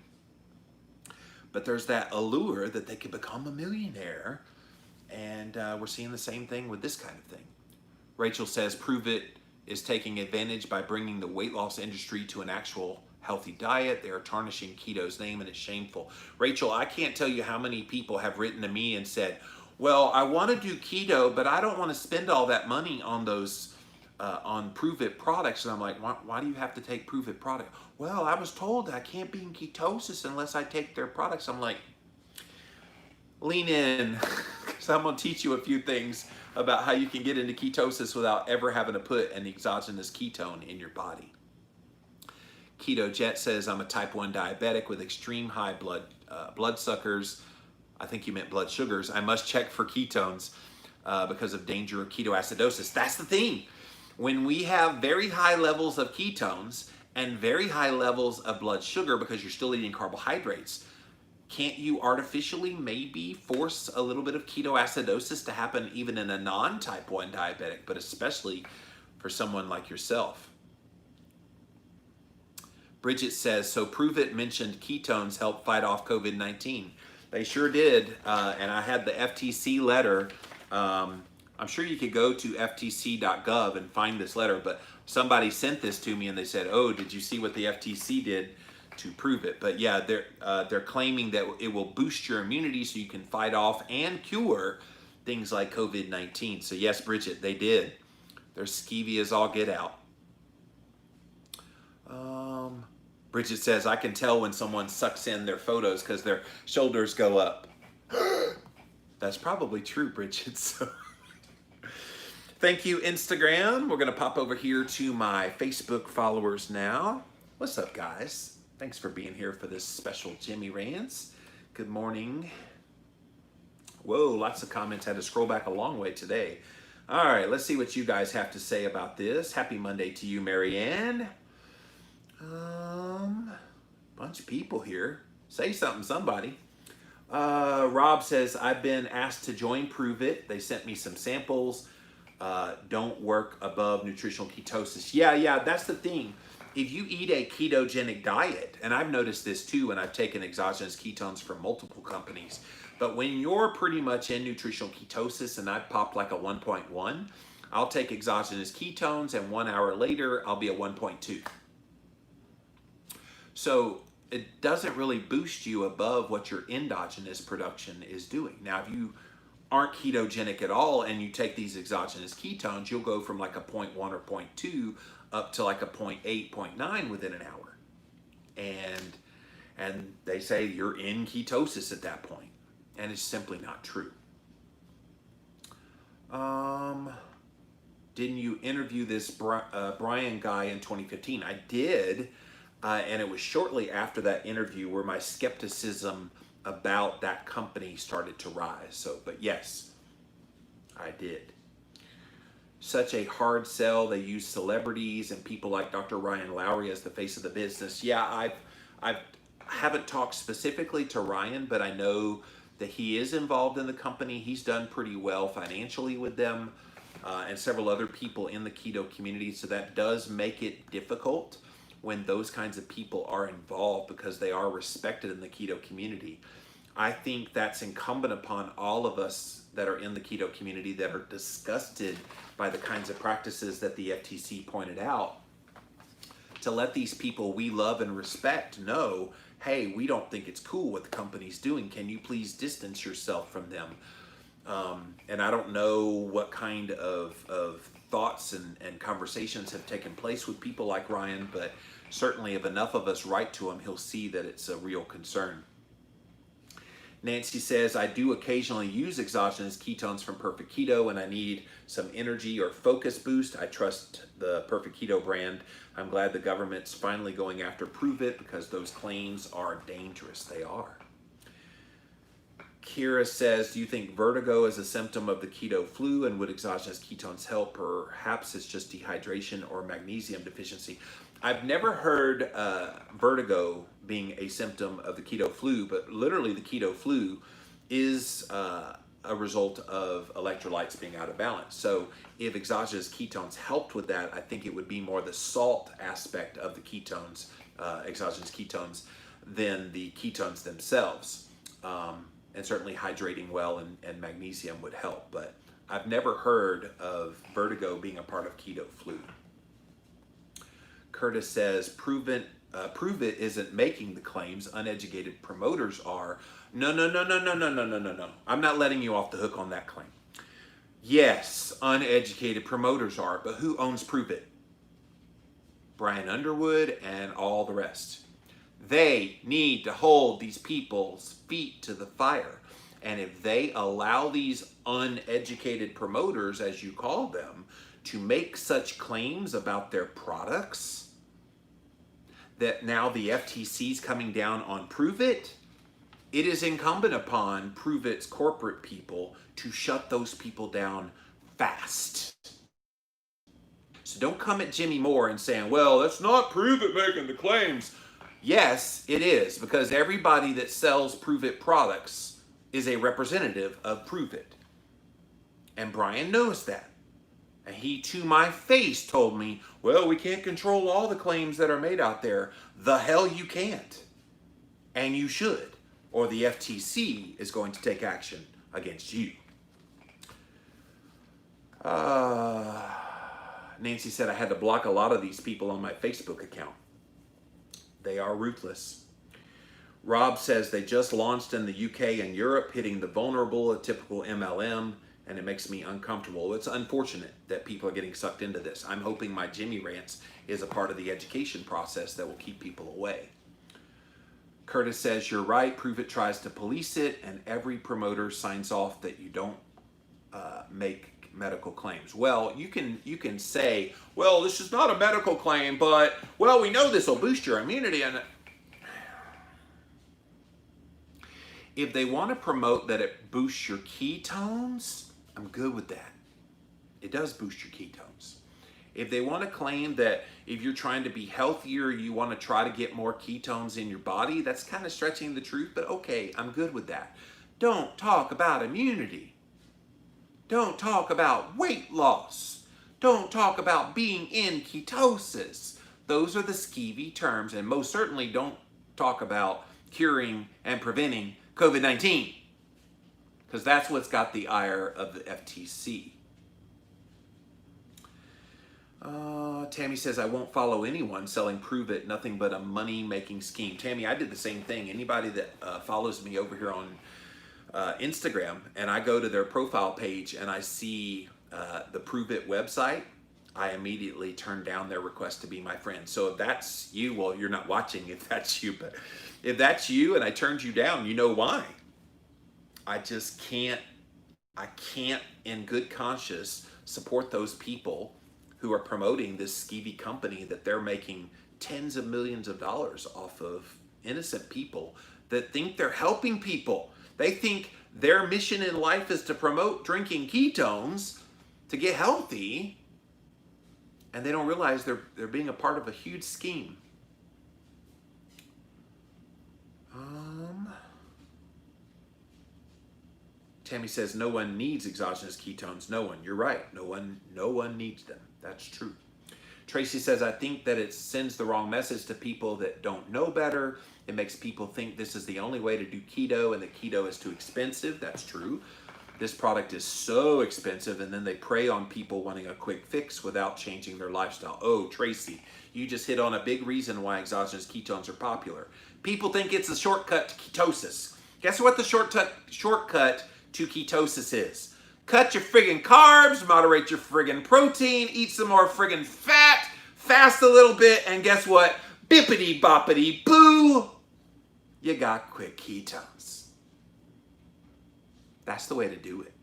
But there's that allure that they could become a millionaire, and we're seeing the same thing with this kind of thing. Rachel says, Pruvit is taking advantage by bringing the weight loss industry to an actual healthy diet. They are tarnishing keto's name, and it's shameful. Rachel, I can't tell you how many people have written to me and said, well, I want to do keto, but I don't want to spend all that money on those on Pruvit products. And I'm like, why do you have to take Pruvit product? Well, I was told I can't be in ketosis unless I take their products. I'm like, lean in, because I'm going to teach you a few things about how you can get into ketosis without ever having to put an exogenous ketone in your body. Keto Jet says, I'm a type 1 diabetic with extreme high blood suckers. I think you meant blood sugars. I must check for ketones because of danger of ketoacidosis. That's the thing. When we have very high levels of ketones and very high levels of blood sugar because you're still eating carbohydrates, can't you artificially maybe force a little bit of ketoacidosis to happen even in a non-type 1 diabetic, but especially for someone like yourself? Bridget says, so Pruvit mentioned ketones help fight off COVID-19. They sure did, and I had the FTC letter. I'm sure you could go to ftc.gov and find this letter, but somebody sent this to me and they said, oh, did you see what the FTC did to Pruvit? But yeah, they're claiming that it will boost your immunity so you can fight off and cure things like COVID-19. So yes, Bridget, they did. They're skeevy as all get out. Bridget says, I can tell when someone sucks in their photos because their shoulders go up. That's probably true, Bridget. So thank you, Instagram. We're going to pop over here to my Facebook followers now. What's up, guys? Thanks for being here for this special Jimmy Rants. Good morning. Whoa, lots of comments. Had to scroll back a long way today. All right, let's see what you guys have to say about this. Happy Monday to you, Marianne. Bunch of people here. Say something, somebody. Rob says, I've been asked to join Pruvit. They sent me some samples. Don't work above nutritional ketosis. Yeah, that's the thing. If you eat a ketogenic diet, and I've noticed this too, and I've taken exogenous ketones from multiple companies, but when you're pretty much in nutritional ketosis, and I've popped like a 1.1, I'll take exogenous ketones, and 1 hour later, I'll be at 1.2. So it doesn't really boost you above what your endogenous production is doing. Now, if you aren't ketogenic at all and you take these exogenous ketones, you'll go from like a 0.1 or 0.2 up to like a 0.8, 0.9 within an hour. And they say you're in ketosis at that point. And it's simply not true. Didn't you interview this Brian guy in 2015? I did. And it was shortly after that interview where my skepticism about that company started to rise. So, but yes, I did. Such a hard sell. They use celebrities and people like Dr. Ryan Lowry as the face of the business. Yeah, I haven't talked specifically to Ryan, but I know that he is involved in the company. He's done pretty well financially with them and several other people in the keto community. So that does make it difficult when those kinds of people are involved because they are respected in the keto community. I think that's incumbent upon all of us that are in the keto community that are disgusted by the kinds of practices that the FTC pointed out to let these people we love and respect know, hey, we don't think it's cool what the company's doing. Can you please distance yourself from them? And I don't know what kind of thoughts and conversations have taken place with people like Ryan, but certainly if enough of us write to him, he'll see that it's a real concern. Nancy says, I do occasionally use exogenous ketones from Perfect Keto when I need some energy or focus boost. I trust the Perfect Keto brand. I'm glad the government's finally going after Pruvit because those claims are dangerous. They are. Kira says, do you think vertigo is a symptom of the keto flu, and would exogenous ketones help? Perhaps it's just dehydration or magnesium deficiency. I've never heard vertigo being a symptom of the keto flu, but literally the keto flu is a result of electrolytes being out of balance. So if exogenous ketones helped with that, I think it would be more the salt aspect of the ketones, exogenous ketones, than the ketones themselves. And certainly hydrating well and magnesium would help. But I've never heard of vertigo being a part of keto flu. Curtis says, Pruvit isn't making the claims, uneducated promoters are. No. I'm not letting you off the hook on that claim. Yes, uneducated promoters are, but who owns Pruvit? Brian Underwood and all the rest. They need to hold these people's feet to the fire. And if they allow these uneducated promoters, as you call them, to make such claims about their products, that now the FTC is coming down on Pruvit, it is incumbent upon Pruvit's corporate people to shut those people down fast. So don't come at Jimmy Moore and saying, well, that's not Pruvit making the claims. Yes, it is, because everybody that sells Pruvit products is a representative of Pruvit. And Brian knows that. And he, to my face, told me, well, we can't control all the claims that are made out there. The hell you can't. And you should. Or the FTC is going to take action against you. Nancy said I had to block a lot of these people on my Facebook account. They are ruthless. Rob says they just launched in the UK and Europe, hitting the vulnerable, a typical MLM, and it makes me uncomfortable. It's unfortunate that people are getting sucked into this. I'm hoping my Jimmy Rants is a part of the education process that will keep people away. Curtis says, you're right, Pruvit tries to police it, and every promoter signs off that you don't make medical claims. Well, you can say, well, this is not a medical claim, but, well, we know this will boost your immunity. And if they want to promote that it boosts your ketones, I'm good with that. It does boost your ketones. If they want to claim that if you're trying to be healthier, you want to try to get more ketones in your body, that's kind of stretching the truth, but okay, I'm good with that. Don't talk about immunity. Don't talk about weight loss. Don't talk about being in ketosis. Those are the skeevy terms, and most certainly don't talk about curing and preventing COVID-19, because that's what's got the ire of the FTC. Tammy says, I won't follow anyone selling Pruvit, nothing but a money-making scheme. Tammy, I did the same thing. Anybody that follows me over here on Instagram, and I go to their profile page and I see the Pruvit website, I immediately turn down their request to be my friend. So if that's you, well, you're not watching if that's you, but if that's you and I turned you down, you know why. I just can't in good conscience support those people who are promoting this skeevy company that they're making tens of millions of dollars off of innocent people that think they're helping people. They think their mission in life is to promote drinking ketones to get healthy, and they don't realize they're being a part of a huge scheme. Tammy says no one needs exogenous ketones. No one. You're right. No one needs them. That's true. Tracy says, I think that it sends the wrong message to people that don't know better. It makes people think this is the only way to do keto and that keto is too expensive. That's true. This product is so expensive, and then they prey on people wanting a quick fix without changing their lifestyle. Oh, Tracy, you just hit on a big reason why exogenous ketones are popular. People think it's a shortcut to ketosis. Guess what the shortcut to ketosis is? Cut your friggin' carbs, moderate your friggin' protein, eat some more friggin' fat, fast a little bit, and guess what? Bippity boppity boo, you got quick ketones. That's the way to do it.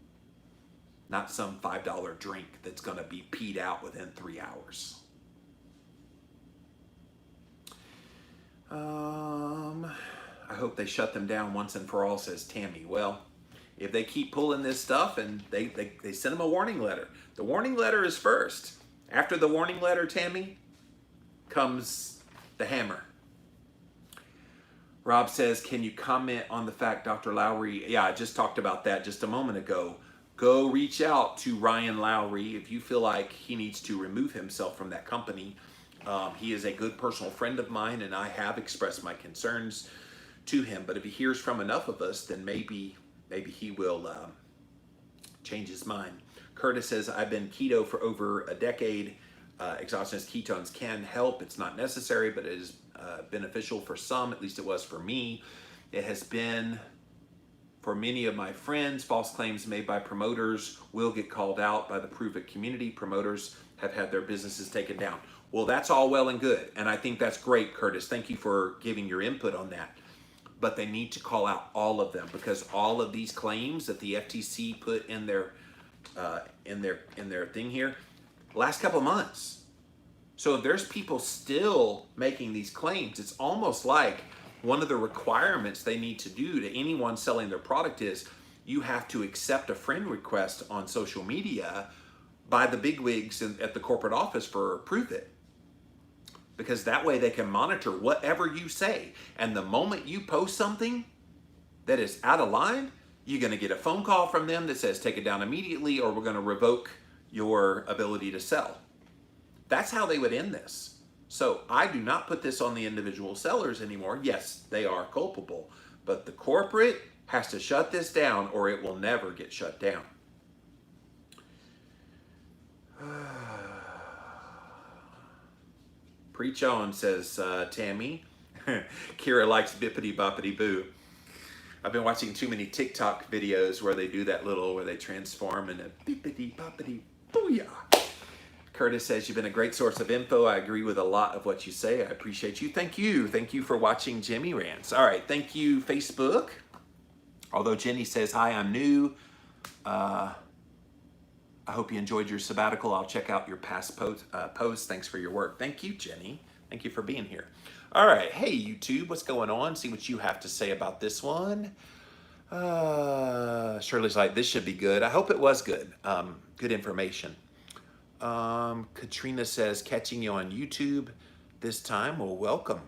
Not some $5 drink that's gonna be peed out within 3 hours. I hope they shut them down once and for all, says Tammy. Well, if they keep pulling this stuff, and they send them a warning letter. The warning letter is first. After the warning letter, Tammy, comes the hammer. Rob says, can you comment on the fact Dr. Lowry, yeah, I just talked about that just a moment ago. Go reach out to Ryan Lowry if you feel like he needs to remove himself from that company. He is a good personal friend of mine, and I have expressed my concerns to him. But if he hears from enough of us, then maybe he will change his mind. Curtis says, I've been keto for over a decade. Exogenous ketones can help. It's not necessary, but it is beneficial for some. At least it was for me. It has been for many of my friends. False claims made by promoters will get called out by the Pruvit community. Promoters have had their businesses taken down. Well, that's all well and good, and I think that's great, Curtis. Thank you for giving your input on that. But they need to call out all of them, because all of these claims that the FTC put in their thing here, last couple of months. So if there's people still making these claims, it's almost like one of the requirements they need to do to anyone selling their product is you have to accept a friend request on social media by the bigwigs at the corporate office for Pruvit. Because that way they can monitor whatever you say. And the moment you post something that is out of line, you're going to get a phone call from them that says take it down immediately, or we're going to revoke your ability to sell. That's how they would end this. So I do not put this on the individual sellers anymore. Yes, they are culpable, but the corporate has to shut this down or it will never get shut down. Preach on, says Tammy. Kira likes bippity boppity boo. I've been watching too many TikTok videos where they do that where they transform in a bippity boppity booyah. Curtis says, you've been a great source of info. I agree with a lot of what you say. I appreciate you. Thank you. Thank you for watching Jimmy Rants. All right. Thank you, Facebook. Although Jenny says, hi, I'm new. I hope you enjoyed your sabbatical. I'll check out your past posts. Thanks for your work. Thank you, Jenny. Thank you for being here. All right. Hey, YouTube, what's going on? See what you have to say about this one. Shirley's like, this should be good. I hope it was good. Good information. Katrina says, catching you on YouTube this time. Well, welcome.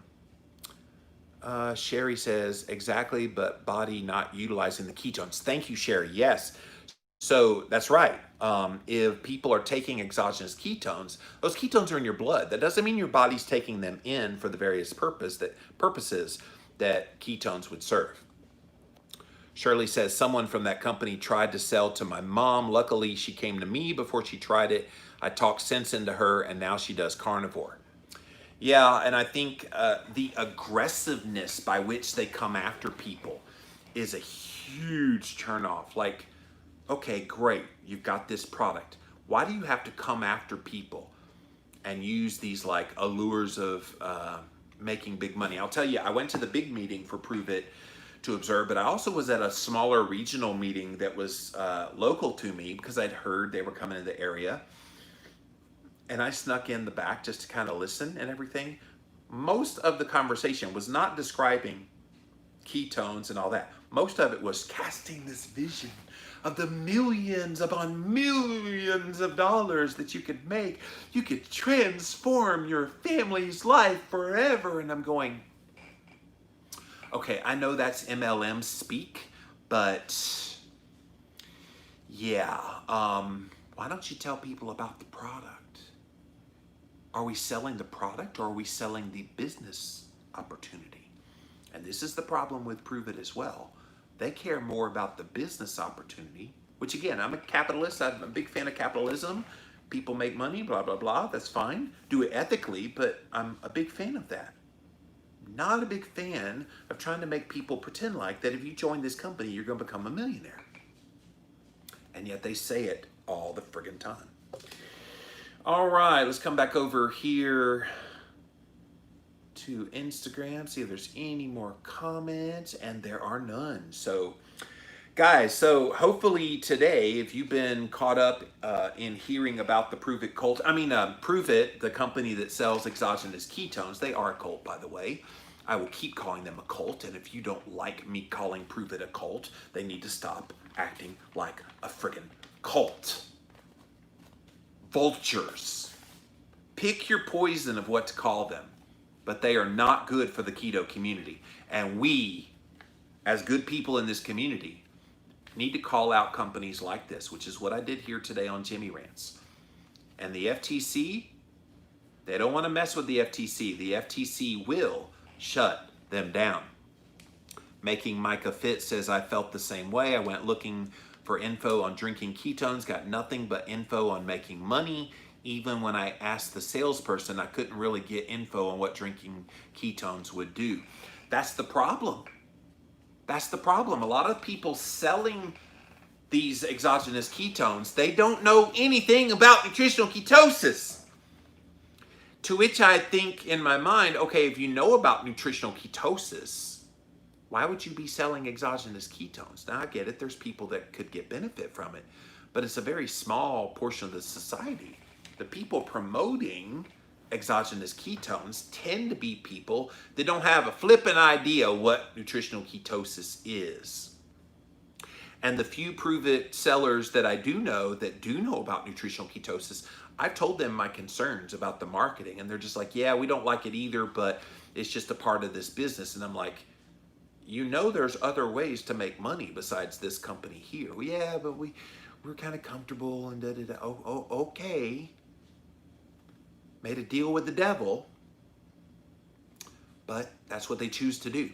Sherry says, exactly, but body not utilizing the ketones. Thank you, Sherry. Yes. So that's right. If people are taking exogenous ketones, those ketones are in your blood. That doesn't mean your body's taking them in for the various purposes that ketones would serve. Shirley says, someone from that company tried to sell to my mom. Luckily, she came to me before she tried it. I talked sense into her, and now she does carnivore. Yeah, and I think the aggressiveness by which they come after people is a huge turnoff. Like, okay, great, you've got this product. Why do you have to come after people and use these like allures of making big money? I'll tell you, I went to the big meeting for Pruvit to observe, but I also was at a smaller regional meeting that was local to me because I'd heard they were coming in the area. And I snuck in the back just to kind of listen and everything. Most of the conversation was not describing ketones and all that. Most of it was casting this vision of the millions upon millions of dollars that you could make. You could transform your family's life forever. And I'm going, okay, I know that's MLM speak, but yeah, why don't you tell people about the product? Are we selling the product or are we selling the business opportunity? And this is the problem with Pruvit as well. They care more about the business opportunity, which again, I'm a capitalist. I'm a big fan of capitalism. People make money, blah, blah, blah. That's fine. Do it ethically, but I'm a big fan of that. Not a big fan of trying to make people pretend like that if you join this company, you're going to become a millionaire. and yet they say it all the friggin' time. All right, let's come back over here to Instagram, see if there's any more comments, and there are none. So guys, so hopefully today, if you've been caught up in hearing about the Pruvit cult, Pruvit, the company that sells exogenous ketones, they are a cult, by the way. I will keep calling them a cult, and if you don't like me calling Pruvit a cult, they need to stop acting like a friggin' cult. Vultures. Pick your poison of what to call them, but they are not good for the keto community. And we, as good people in this community, need to call out companies like this, which is what I did here today on Jimmy Rants. And the FTC, they don't want to mess with the FTC. The FTC will shut them down. Making Micah Fit says, I felt the same way. I went looking for info on drinking ketones, got nothing but info on making money. Even when I asked the salesperson, I couldn't really get info on what drinking ketones would do. That's the problem. That's the problem. A lot of people selling these exogenous ketones, they don't know anything about nutritional ketosis. To which I think in my mind, okay, if you know about nutritional ketosis, why would you be selling exogenous ketones? Now I get it, there's people that could get benefit from it, but it's a very small portion of the society. The people promoting exogenous ketones tend to be people that don't have a flipping idea what nutritional ketosis is. And the few Pruvit sellers that I do know about nutritional ketosis, I've told them my concerns about the marketing, and they're just like, yeah, we don't like it either, but it's just a part of this business. And I'm like, you know, there's other ways to make money besides this company here. Well, yeah, but we're kind of comfortable and da-da-da. Oh, okay. Made a deal with the devil, but that's what they choose to do.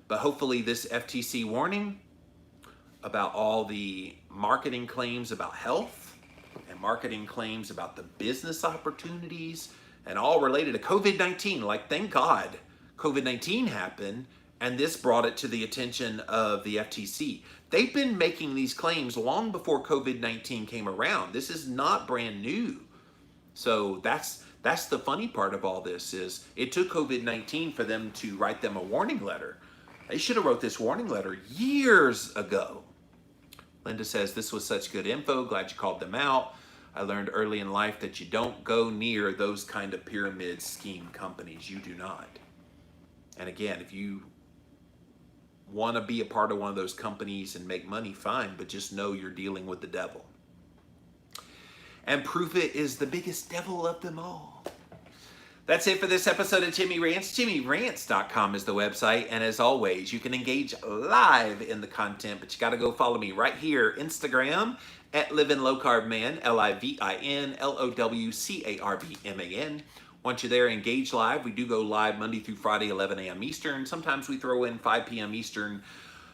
But hopefully this FTC warning about all the marketing claims about health and marketing claims about the business opportunities and all related to COVID-19, like thank God COVID-19 happened and this brought it to the attention of the FTC. They've been making these claims long before COVID-19 came around. This is not brand new. So that's the funny part of all this is it took COVID-19 for them to write them a warning letter. They should have wrote this warning letter years ago. Linda says, this was such good info. Glad you called them out. I learned early in life that you don't go near those kind of pyramid scheme companies. You do not. And again, if you want to be a part of one of those companies and make money, fine, but just know you're dealing with the devil. And Pruvit is the biggest devil of them all. That's it for this episode of Jimmy Rants. JimmyRants.com is the website. And as always, you can engage live in the content, but you got to go follow me right here, Instagram, at Livin' Low Carb Man, LIVINLOWCARBMAN. Once you're there, engage live. We do go live Monday through Friday, 11 a.m. Eastern. Sometimes we throw in 5 p.m. Eastern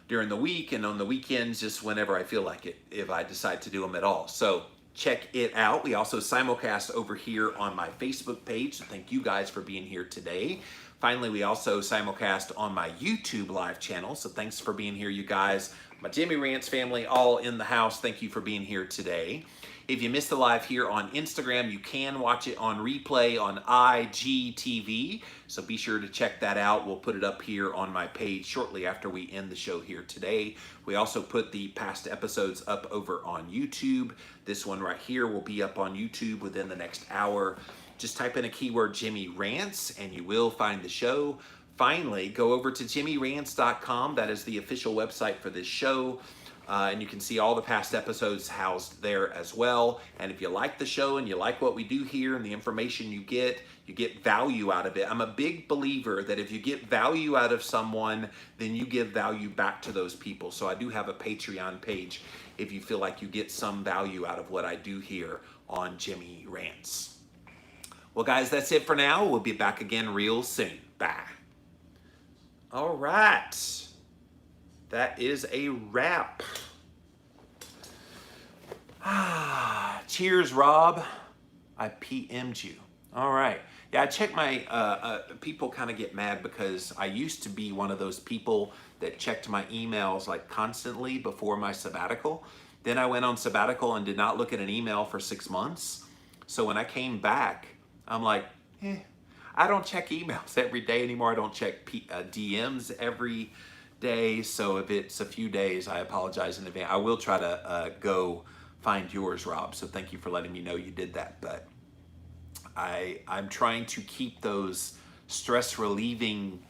during the week, and on the weekends, just whenever I feel like it, if I decide to do them at all. So check it out. We also simulcast over here on my Facebook page, so thank you guys for being here today. Finally, we also simulcast on my YouTube live channel, so thanks for being here, you guys. My Jimmy Rants family, all in the house, thank you for being here today. If you missed the live here on Instagram, you can watch it on replay on IGTV, so be sure to check that out. We'll put it up here on my page shortly after we end the show here today. We also put the past episodes up over on YouTube. This one right here will be up on YouTube within the next hour. Just type in a keyword Jimmy Rants and you will find the show. Finally, go over to JimmyRants.com. That is the official website for this show. And you can see all the past episodes housed there as well. And if you like the show and you like what we do here and the information you get value out of it. I'm a big believer that if you get value out of someone, then you give value back to those people. So I do have a Patreon page if you feel like you get some value out of what I do here on Jimmy Rants. Well, guys, that's it for now. We'll be back again real soon. Bye. All right. That is a wrap. Cheers, Rob. I PM'd you. All right. Yeah, I check my, people kind of get mad because I used to be one of those people that checked my emails like constantly before my sabbatical. Then I went on sabbatical and did not look at an email for 6 months. So when I came back, I'm like, I don't check emails every day anymore. I don't check DMs every day. So if it's a few days, I apologize in advance. I will try to go find yours, Rob. So thank you for letting me know you did that. But I'm trying to keep those stress relieving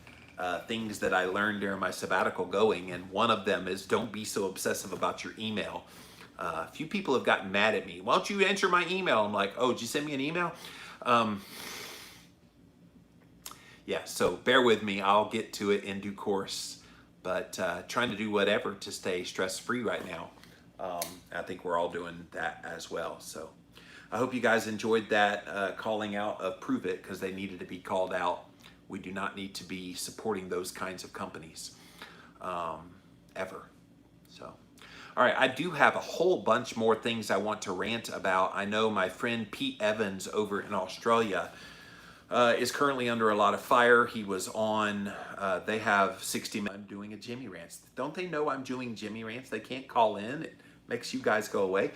things that I learned during my sabbatical going. And one of them is don't be so obsessive about your email. A few people have gotten mad at me. Why don't you answer my email? I'm like, oh, did you send me an email? Yeah, so bear with me. I'll get to it in due course. But trying to do whatever to stay stress-free right now. I think we're all doing that as well. So I hope you guys enjoyed that calling out of Pruvit, because they needed to be called out. We do not need to be supporting those kinds of companies ever. So, all right, I do have a whole bunch more things I want to rant about. I know my friend Pete Evans over in Australia is currently under a lot of fire. He was on, they have 60 minutes. I'm doing a Jimmy Rants. Don't they know I'm doing Jimmy Rants? They can't call in. It makes you guys go away.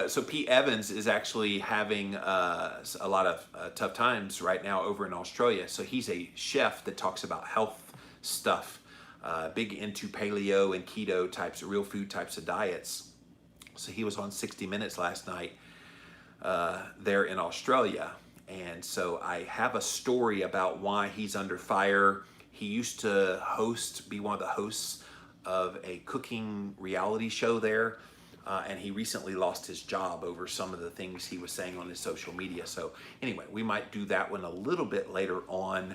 So Pete Evans is actually having a lot of tough times right now over in Australia. So he's a chef that talks about health stuff, big into paleo and keto types, real food types of diets. So he was on 60 Minutes last night there in Australia. And so I have a story about why he's under fire. He used to be one of the hosts of a cooking reality show there. And he recently lost his job over some of the things he was saying on his social media. So anyway, we might do that one a little bit later on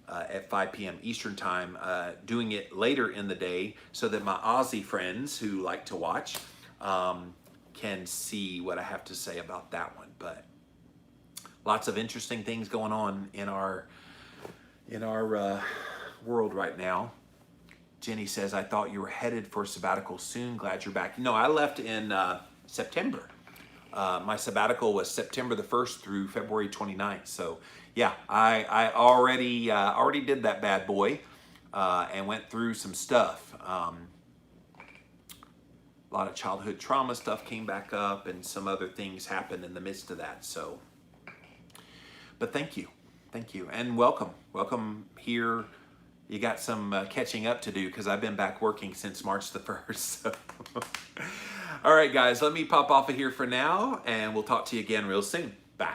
at 5 p.m. Eastern time, doing it later in the day so that my Aussie friends who like to watch can see what I have to say about that one. But lots of interesting things going on in our world right now. Jenny says, I thought you were headed for sabbatical soon. Glad you're back. No, I left in September. My sabbatical was September the 1st through February 29th. So yeah, I already did that bad boy and went through some stuff. A lot of childhood trauma stuff came back up and some other things happened in the midst of that. So, but thank you. And welcome here. You got some catching up to do because I've been back working since March the 1st. So. All right, guys, let me pop off of here for now, and we'll talk to you again real soon. Bye.